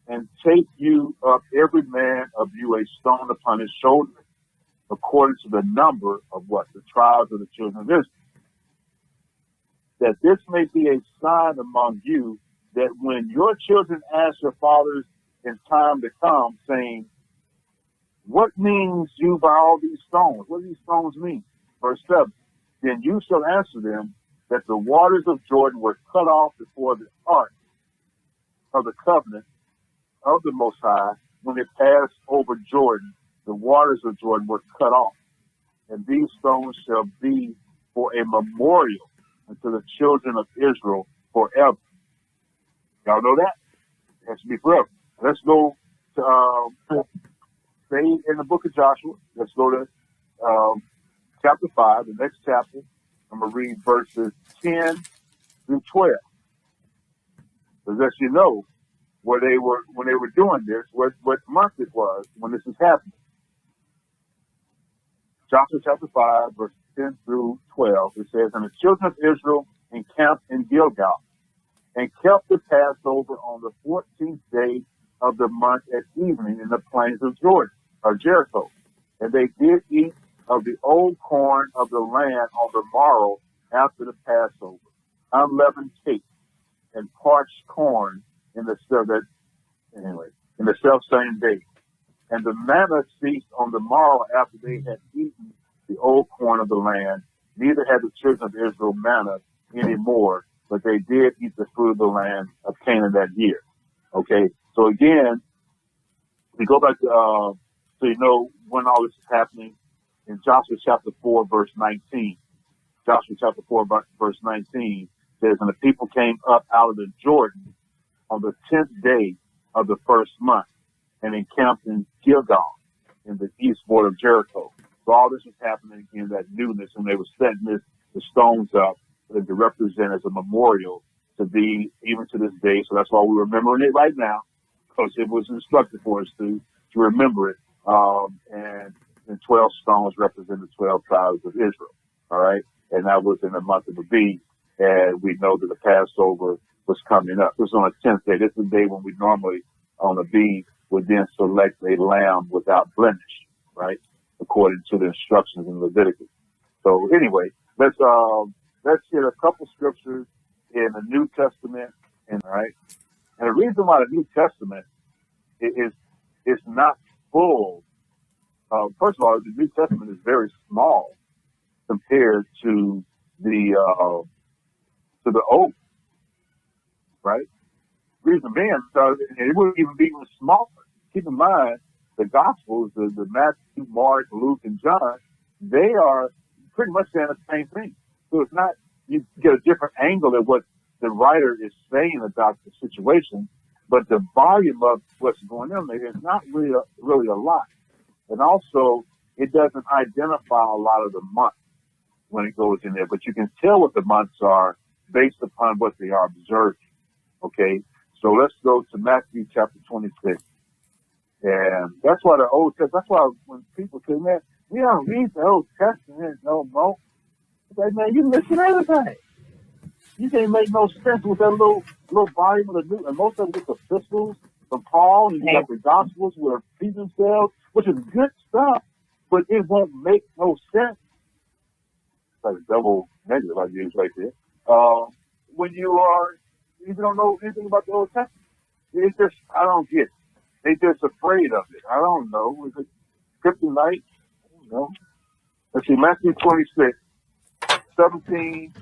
and take you up every man of you a stone upon his shoulder, according to the number of what? The tribes of the children of Israel. That this may be a sign among you, that when your children ask your fathers in time to come, saying, what means you by all these stones? What do these stones mean? Verse 7, then you shall answer them that the waters of Jordan were cut off before the ark of the covenant of the Most High. When it passed over Jordan, the waters of Jordan were cut off. And these stones shall be for a memorial unto the children of Israel forever. Y'all know that? It has to be forever. Let's go to stay in the book of Joshua. Let's go to chapter 5, the next chapter. I'm going to read verses 10 through 12. Because as you know, when they were doing this, what month it was when this is happening. Joshua chapter 5, verses 10 through 12. It says, and the children of Israel encamped in Gilgal, and kept the Passover on the 14th day of the month at evening in the plains of Jordan, or Jericho. And they did eat of the old corn of the land on the morrow after the Passover, unleavened cake and parched corn in the self same day. And the manna ceased on the morrow after they had eaten the old corn of the land. Neither had the children of Israel manna any more, but they did eat the fruit of the land of Canaan that year. Okay, so again, we go back to, so you know when all this is happening, in Joshua chapter 4, verse 19. Joshua chapter 4, verse 19 says, and the people came up out of the Jordan on the 10th day of the first month, and encamped in Gilgal, in the east border of Jericho. So all this was happening in that newness, and they were setting the stones up to represent as a memorial to be even to this day. So that's why we're remembering it right now, because it was instructed for us to remember it. And 12 stones represent the 12 tribes of Israel. All right, and that was in the month of Abib, and we know that the Passover was coming up. It was on the 10th day. This is the day when we normally on Abib would then select a lamb without blemish, right, according to the instructions in Leviticus. So anyway, let's hit a couple scriptures in the New Testament, and the reason why the New Testament is not full. First of all, the New Testament is very small compared to the Old, right? Reason being, it wouldn't even be even smaller. Keep in mind, the Gospels, the Matthew, Mark, Luke, and John, they are pretty much saying the same thing. So it's not, you get a different angle at what the writer is saying about the situation, but the volume of what's going on there is not really a lot. And also, it doesn't identify a lot of the months when it goes in there, but you can tell what the months are based upon what they are observing. Okay, so let's go to Matthew chapter 26. And that's why the Old Testament, that's why when people say, man, we don't read the Old Testament no more. It's like, man, you missing everything. You can't make no sense with that little volume of the New, and most of it is epistles from Paul, and you got the Gospels where feed themselves, which is good stuff, but it won't make no sense. It's like a double negative I use right there. When you don't know anything about the Old Testament. It's just, I don't get it. They just afraid of it. I don't know. Is it kryptonite? I don't know. Let's see, Matthew 26, 17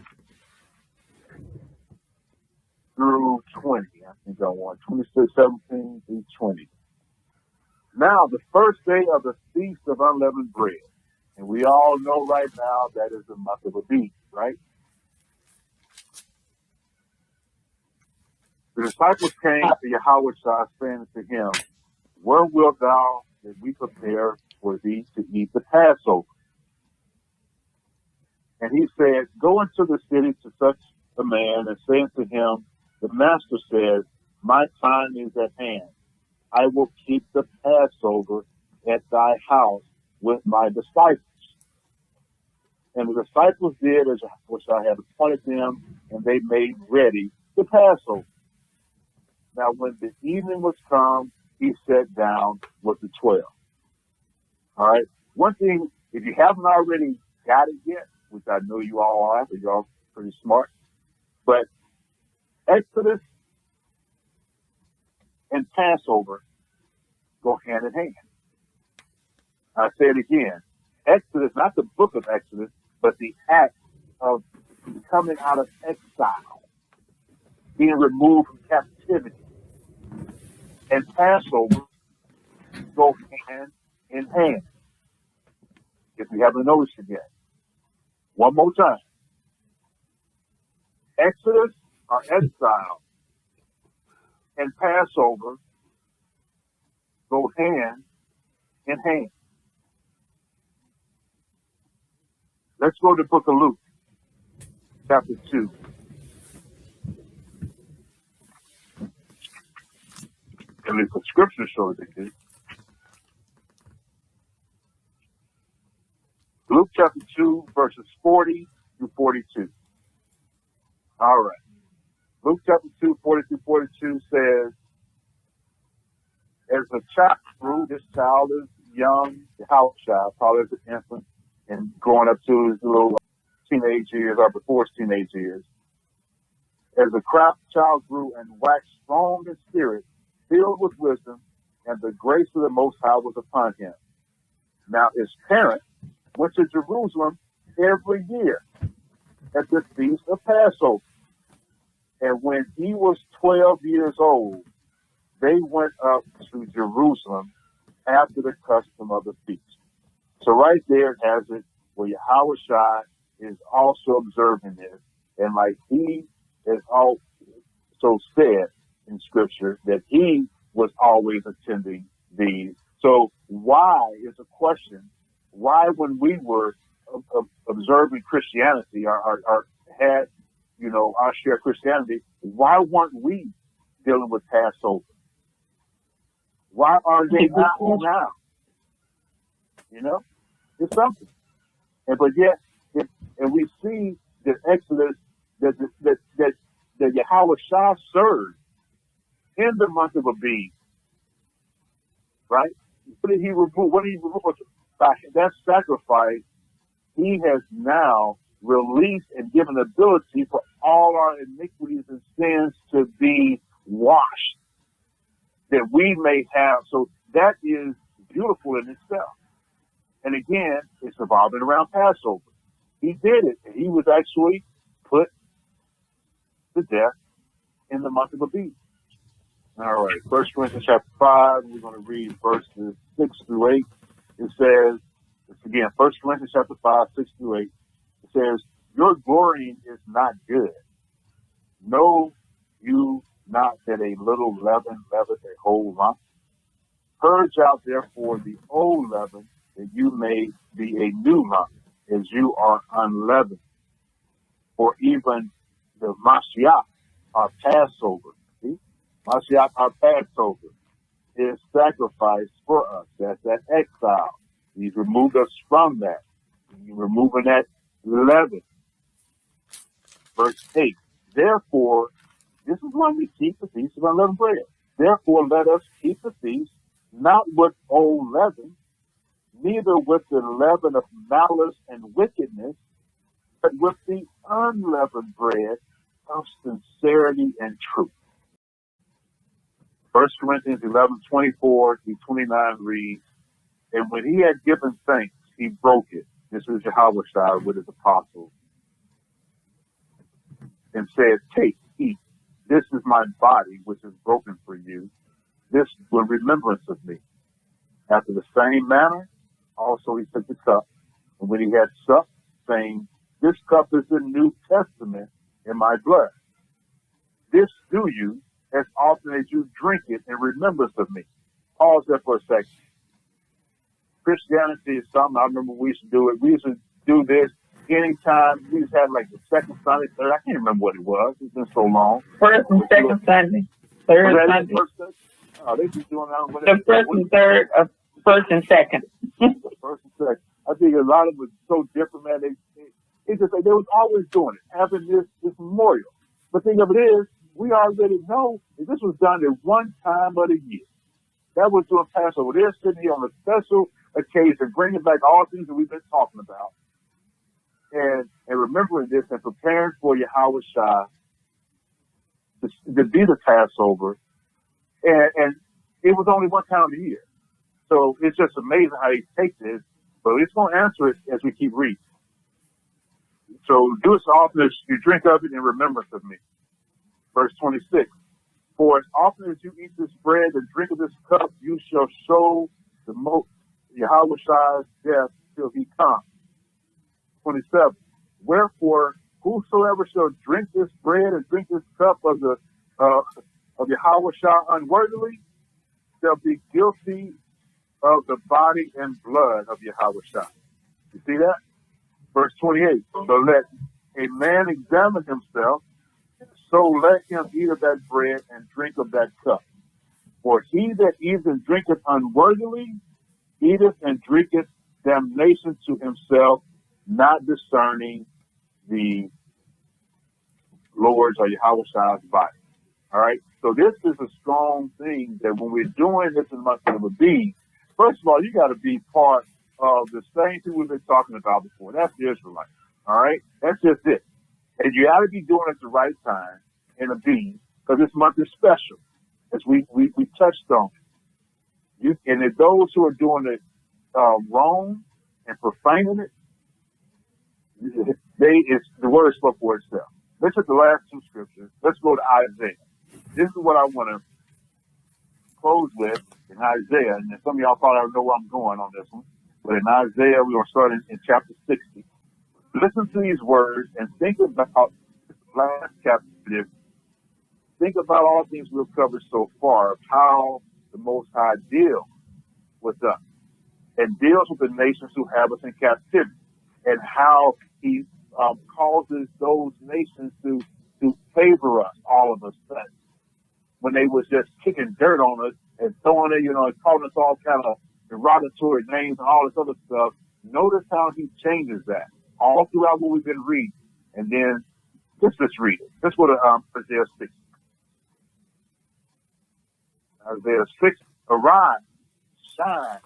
through 20. I think I want 26, 17 through 20. Now, the first day of the Feast of Unleavened Bread. And we all know right now that is the month of Abib, right? The disciples came to Yahawashi, saying to him, where wilt thou that we prepare for thee to eat the Passover? And he said, go into the city to such a man and say unto him, the master says, my time is at hand. I will keep the Passover at thy house with my disciples. And the disciples did as which I had appointed them, and they made ready the Passover. Now, when the evening was come, he sat down with the 12. All right. One thing, if you haven't already got it yet, which I know you all are, because you're all pretty smart, but Exodus and Passover go hand in hand. I say it again. Exodus, not the book of Exodus, but the act of coming out of exile, being removed from captivity, and Passover go hand in hand. If you haven't noticed it yet. One more time. Exodus or exile and Passover go hand in hand. Let's go to the book of Luke, chapter 2. At least the scripture shows it did. Luke chapter 2, verses 40 through 42. All right. Luke chapter 2, 40 through 42 says, as the child grew, this child is young, Yahawashi, probably as an infant, and growing up to his little teenage years or before his teenage years. As the child grew and waxed strong in spirit, filled with wisdom, and the grace of the Most High was upon him. Now his parents went to Jerusalem every year at the feast of Passover. And when he was 12 years old, they went up to Jerusalem after the custom of the feast. So right there it has it where Yahawashi is also observing this. And like he has also said in scripture that he was always attending these. So why is a question, why when we were observing Christianity or had, our share of Christianity, why weren't we dealing with Passover? Why are they not now? It's something. But yet, and we see that Exodus, that Yahawashi served in the month of Abib, right? What did he remove? By that sacrifice, he has now released and given ability for all our iniquities and sins to be washed, that we may have. So that is beautiful in itself. And again, it's revolving around Passover. He did it. He was actually put to death in the month of Abib. All right, 1 Corinthians chapter 5, we're going to read verses 6 through 8. It says, again, 1 Corinthians chapter 5, 6 through 8. It says, your glorying is not good. Know you not that a little leaven leaveth a whole lump? Purge out therefore the old leaven, that you may be a new lump, as you are unleavened. For even the Mashiach, our Passover, Mashiach, our Passover, is sacrificed for us. That's that exile. He's removed us from that. He's removing that leaven. Verse 8. Therefore, this is when we keep the feast of unleavened bread. Therefore, let us keep the feast, not with old leaven, neither with the leaven of malice and wickedness, but with the unleavened bread of sincerity and truth. 1 Corinthians 11:24 through 29 reads, and when he had given thanks, he broke it. This is Yahawashi with his apostles, and said, take, eat. This is my body, which is broken for you. This in remembrance of me. After the same manner, also he took the cup, and when he had supped, saying, this cup is the New Testament in my blood. This do you as often as you drink it in remembrance of me. Pause there for a second. Christianity is something, I remember we used to do it. We used to do this anytime. We just had like the second Sunday, third. I can't remember what it was. It's been so long. First and second Sunday. Third Sunday. Oh, they just doing that. The first and third, first and second. First and second. I think a lot of it was so different, man. They just like they was always doing it, having this memorial. But the thing of it is, we already know that this was done at one time of the year. That was doing Passover. They're sitting here on a special occasion, bringing back all things that we've been talking about, and remembering this and preparing for Yahawashi to be the Passover. And it was only one time of the year. So it's just amazing how he takes this, but it's going to answer it as we keep reading. So do it so often as you drink of it in remembrance of me. Verse 26. For as often as you eat this bread and drink of this cup, you shall show the Yahawashi's death till he comes. 27. Wherefore, whosoever shall drink this bread and drink this cup of Yahawashi unworthily shall be guilty of the body and blood of Yahawashi. You see that? Verse 28. So let a man examine himself, so let him eat of that bread and drink of that cup. For he that eateth and drinketh unworthily, eateth and drinketh damnation to himself, not discerning the Lord's or Yahawashi's body. All right? So this is a strong thing that when we're doing this in month of Abib, first of all, you got to be part of the same thing we've been talking about before. That's the Israelites. All right? That's just it. And you got to be doing it at the right time in Abib, because this month is special, as we touched on. And if those who are doing it wrong and profaning it, the word spoke for itself. Let's look at the last two scriptures. Let's go to Isaiah. This is what I want to close with in Isaiah. And some of y'all probably already know where I'm going on this one. But in Isaiah, we're going to start in chapter 60. Listen to these words and think about this last chapter. Think about all things we've covered so far of how the Most High deals with us and deals with the nations who have us in captivity, and how he causes those nations to favor us, all of us, when they was just kicking dirt on us and throwing it, and calling us all kind of derogatory names and all this other stuff. Notice how he changes that all throughout what we've been reading. And then let's just read it. Let's go to Isaiah 6. Isaiah 6, arise, shine,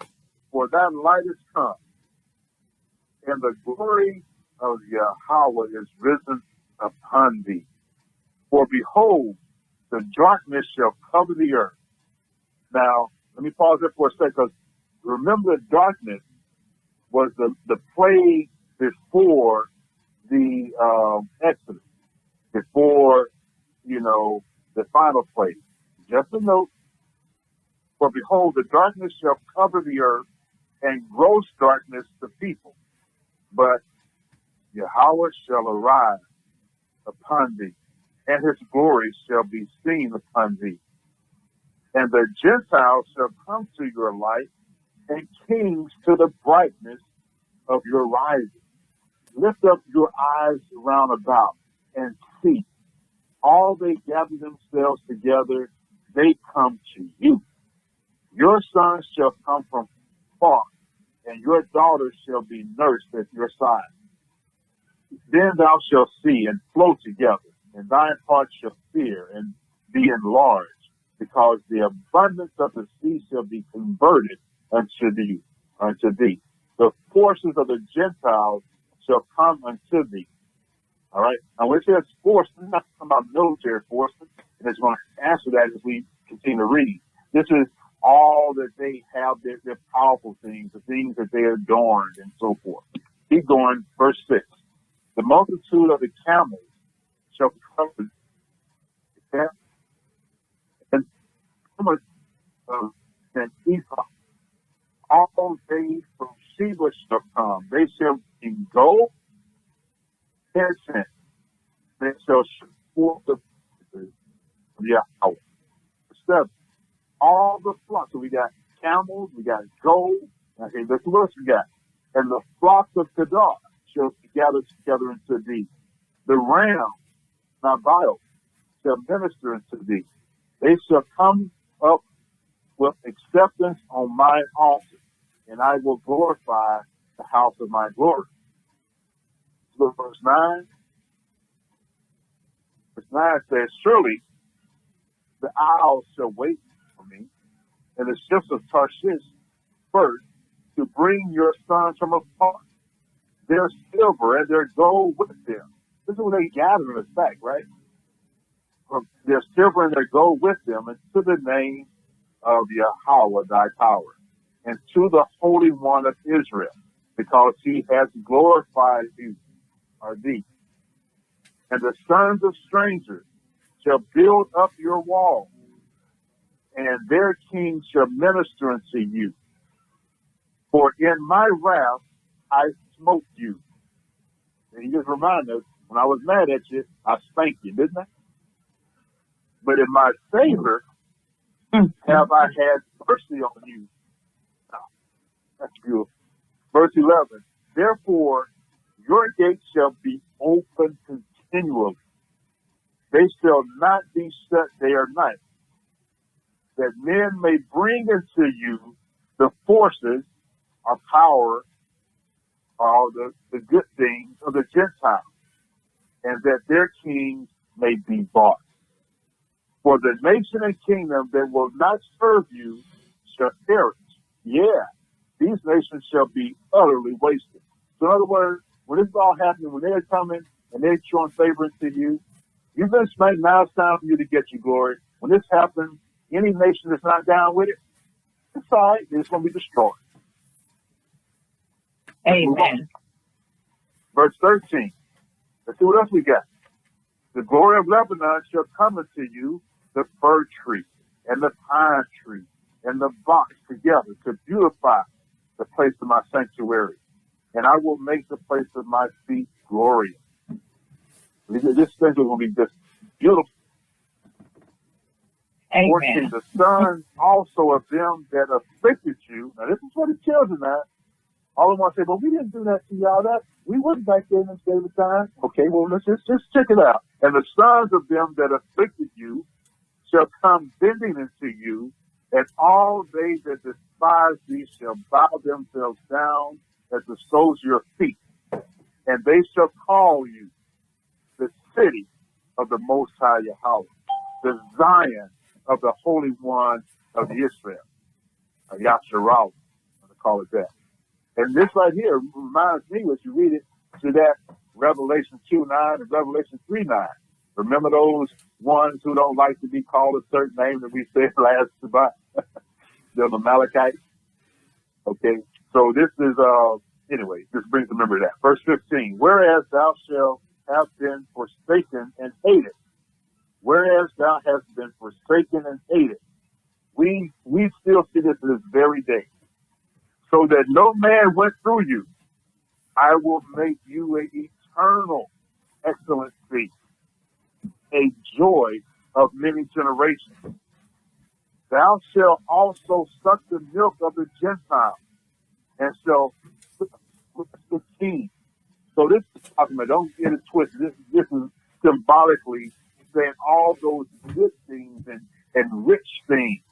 for thy light is come, and the glory of Yahawah is risen upon thee. For behold, the darkness shall cover the earth. Now, let me pause there for a second, because remember, the darkness was the plague before the Exodus, before, the final plague. Just a note, for behold, the darkness shall cover the earth, and gross darkness the people. But Yahawah shall arise upon thee, and his glory shall be seen upon thee. And the Gentiles shall come to your light, and kings to the brightness of your rising. Lift up your eyes round about and see. All they gather themselves together, they come to you. Your sons shall come from far, and your daughters shall be nursed at your side. Then thou shalt see and flow together, and thine heart shall fear and be enlarged, because the abundance of the sea shall be converted unto thee. The forces of the Gentiles shall come unto thee. All right. Now, when it says force, it's not talking about military forces, and it's going to answer that as we continue to read. This is all that they have, their powerful things, the things that they adorned, and so forth. Keep going, verse 6. The multitude of the camels shall cover the and Ephah. All they from Sheba shall come. They shall be gold, 10 cents. They shall support the Yahawah. 7. All the flocks. So we got camels, we got gold. Okay, that's what else we got. And the flocks of Kedar shall be gathered together unto thee. The ram, Nabil, shall minister unto thee. They shall come up with acceptance on mine altar, and I will glorify the house of my glory. Look at verse 9. Verse 9 says, surely the isles shall wait for me, and the ships of Tarshish first, to bring your sons from afar, their silver and their gold with them. This is what they gather in effect, right? From their silver and their gold with them, and to the name of Yahawah thy power, and to the Holy One of Israel, because he has glorified you, or thee. And the sons of strangers shall build up your walls, and their kings shall minister unto you. For in my wrath I smote you. And he just reminded us, when I was mad at you, I spanked you, didn't I? But in my favor have I had mercy on you. Oh, that's beautiful. Verse 11, therefore your gates shall be open continually. They shall not be shut day or night, that men may bring into you the forces or power or the good things of the Gentiles, and that their kings may be bought. For the nation and kingdom that will not serve you shall perish. Yeah, these nations shall be utterly wasted. So in other words, when this is all happening, when they're coming and they're showing favor to you, you've been spanked, now it's time for you to get your glory. When this happens, any nation that's not down with it, it's all right, it's going to be destroyed. Amen. Verse 13. Let's see what else we got. The glory of Lebanon shall come unto you, the fir tree and the pine tree and the box together to beautify the place of my sanctuary. And I will make the place of my feet glorious. This thing is going to be just beautiful. Amen. 14. The sons also of them that afflicted you. Now this is for the children now. All of them want to say, but we didn't do that to y'all. That we wasn't back there in this day of time. Okay, well let's just check it out. And the sons of them that afflicted you shall come bending into you, and all they that despise thee shall bow themselves down at the soles of your feet, and they shall call you the city of the Most High Yahawah, the Zion of the Holy One of Israel, Yahshua, I'm going to call it that. And this right here reminds me, as you read it, to that Revelation 2:9 and Revelation 3:9. Remember those ones who don't like to be called a certain name that we said last Shabbat? They're the Amalekites. Okay, so this is, anyway, this brings the memory of that. Verse 15, whereas thou shalt have been forsaken and hated. Whereas thou hast been forsaken and hated. We still see this to this very day. So that no man went through you, I will make you an eternal excellency, a joy of many generations. Thou shalt also suck the milk of the Gentiles, and shall with the king. So this is talking about, don't get it twisted. This is symbolically saying all those good things and rich things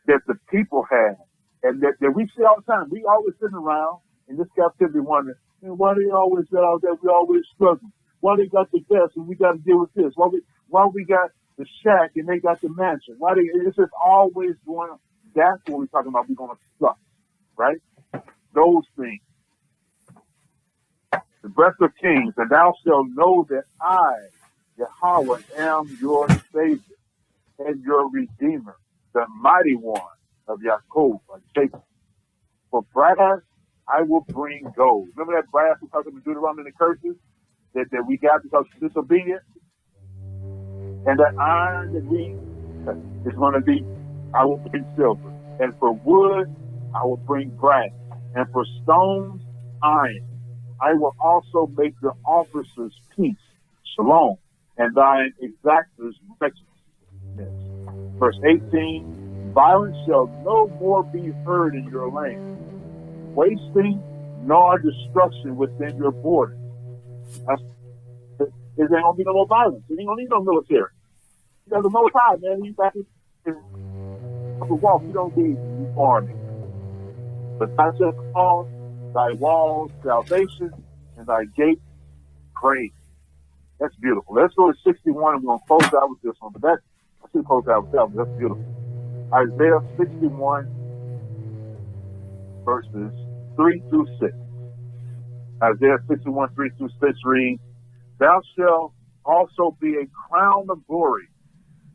that the people have. And that we see all the time. We always sitting around in this captivity wondering, why they always got all that? We always struggle. Why they got the best and we got to deal with this? Why we got the shack and they got the mansion? It's just always going on. That's what we're talking about. We're going to suck, right? Those things. The breath of kings, and thou shalt know that I, Yahawah, am your Savior and your Redeemer, the mighty one of Yaakov, like Jacob. For brass, I will bring gold. Remember that brass we talked about in Deuteronomy and the curses that we got because of disobedience? And that iron that we is going to be, I will bring silver. And for wood, I will bring brass. And for stones, iron. I will also make the officers peace, Shalom, and thine exactors righteousness. Verse 18, violence shall no more be heard in your land, wasting nor destruction within your borders. There ain't gonna be no more violence. There ain't gonna need no military. Because the Most High, man, you got to walk. You don't need army. But thy shall call thy walls salvation and thy gates praise. That's beautiful. Let's go to 61. I'm going to close out with this one. But I should close out with that one. That's beautiful. Isaiah 61, verses 3 through 6. Isaiah 61, 3 through 6 reads, Thou shalt also be a crown of glory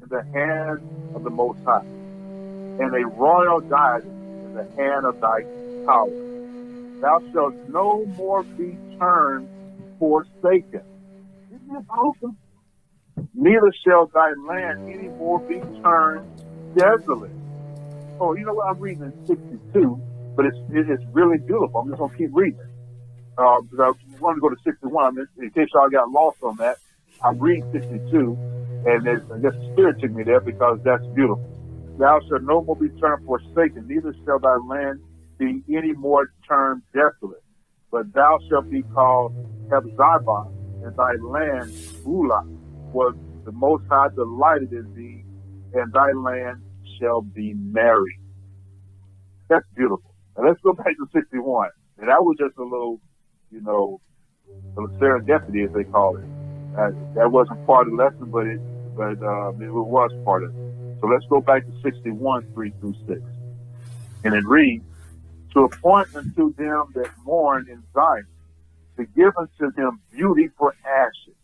in the hand of the Most High, and a royal diadem in the hand of thy power. Thou shalt no more be turned forsaken. Isn't that awesome? Neither shall thy land any more be turned desolate. Oh, you know what? I'm reading in 62, but it's really beautiful. I'm just going to keep reading it. Because I wanted to go to 61. In case y'all got lost on that, I'm reading 62, and I guess the Spirit took me there because that's beautiful. Thou shalt no more be turned forsaken, neither shall thy land be any more turned desolate. But thou shalt be called Hephzibah, and thy land Beulah, for the Most High delighted in thee, and thy land shall be merry. That's beautiful. And let's go back to 61. And that was just a little, little serendipity, as they call it. That wasn't part of the lesson, but it was part of it. So let's go back to 61, 3 through 6. And it reads, To appoint unto them that mourn in Zion, to give unto them beauty for ashes,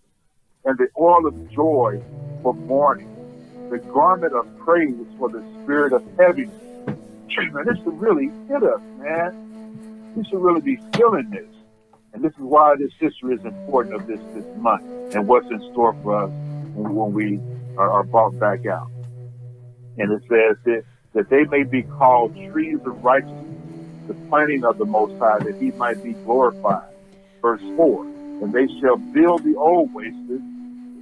and the oil of joy for mourning, the garment of praise for the spirit of heaviness. Man, this should really hit us, man. We should really be feeling this. And this is why this history is important of this month and what's in store for us when we are brought back out. And it says that they may be called trees of righteousness, the planting of the Most High, that he might be glorified. Verse 4, And they shall build the old wastes,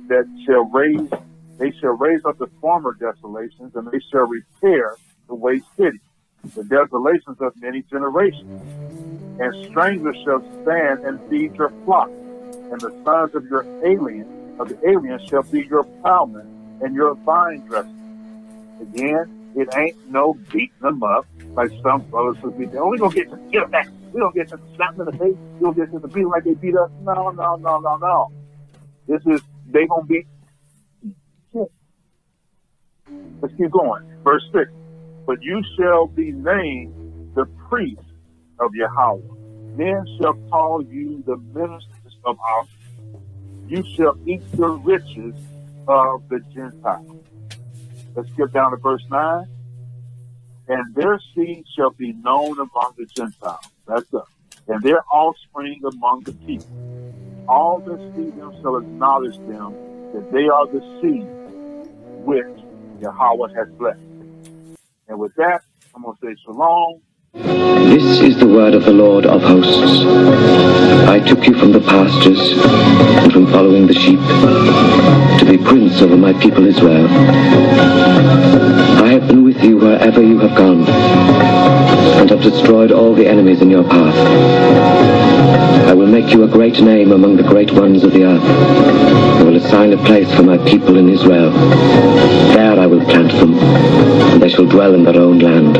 they shall raise up the former desolations, and they shall repair the waste cities, the desolations of many generations. And strangers shall stand and feed your flock, and the sons of the aliens shall be your plowmen and your vine dressers. Again, it ain't no beating them up like some brothers would be. We're gonna get to get them back. We don't get to slap them in the face. We don't get to beat them like they beat us. No. This is they gonna be. Let's keep going. Verse 6. But you shall be named the priest of Yahawah. Men shall call you the ministers of our. You shall eat the riches of the Gentiles. Let's skip down to verse 9. And their seed shall be known among the Gentiles. That's up. And their offspring among the people. All that see them shall acknowledge them that they are the seed which Yahawah has blessed. And with that, I'm going to say shalom. This is the word of the Lord of hosts. I took you from the pastures and from following the sheep to be prince over my people Israel. I have been with you wherever you have gone and have destroyed all the enemies in your path. I will make you a great name among the great ones of the earth. I will assign a place for my people in Israel. There I will plant them, and they shall dwell in their own land.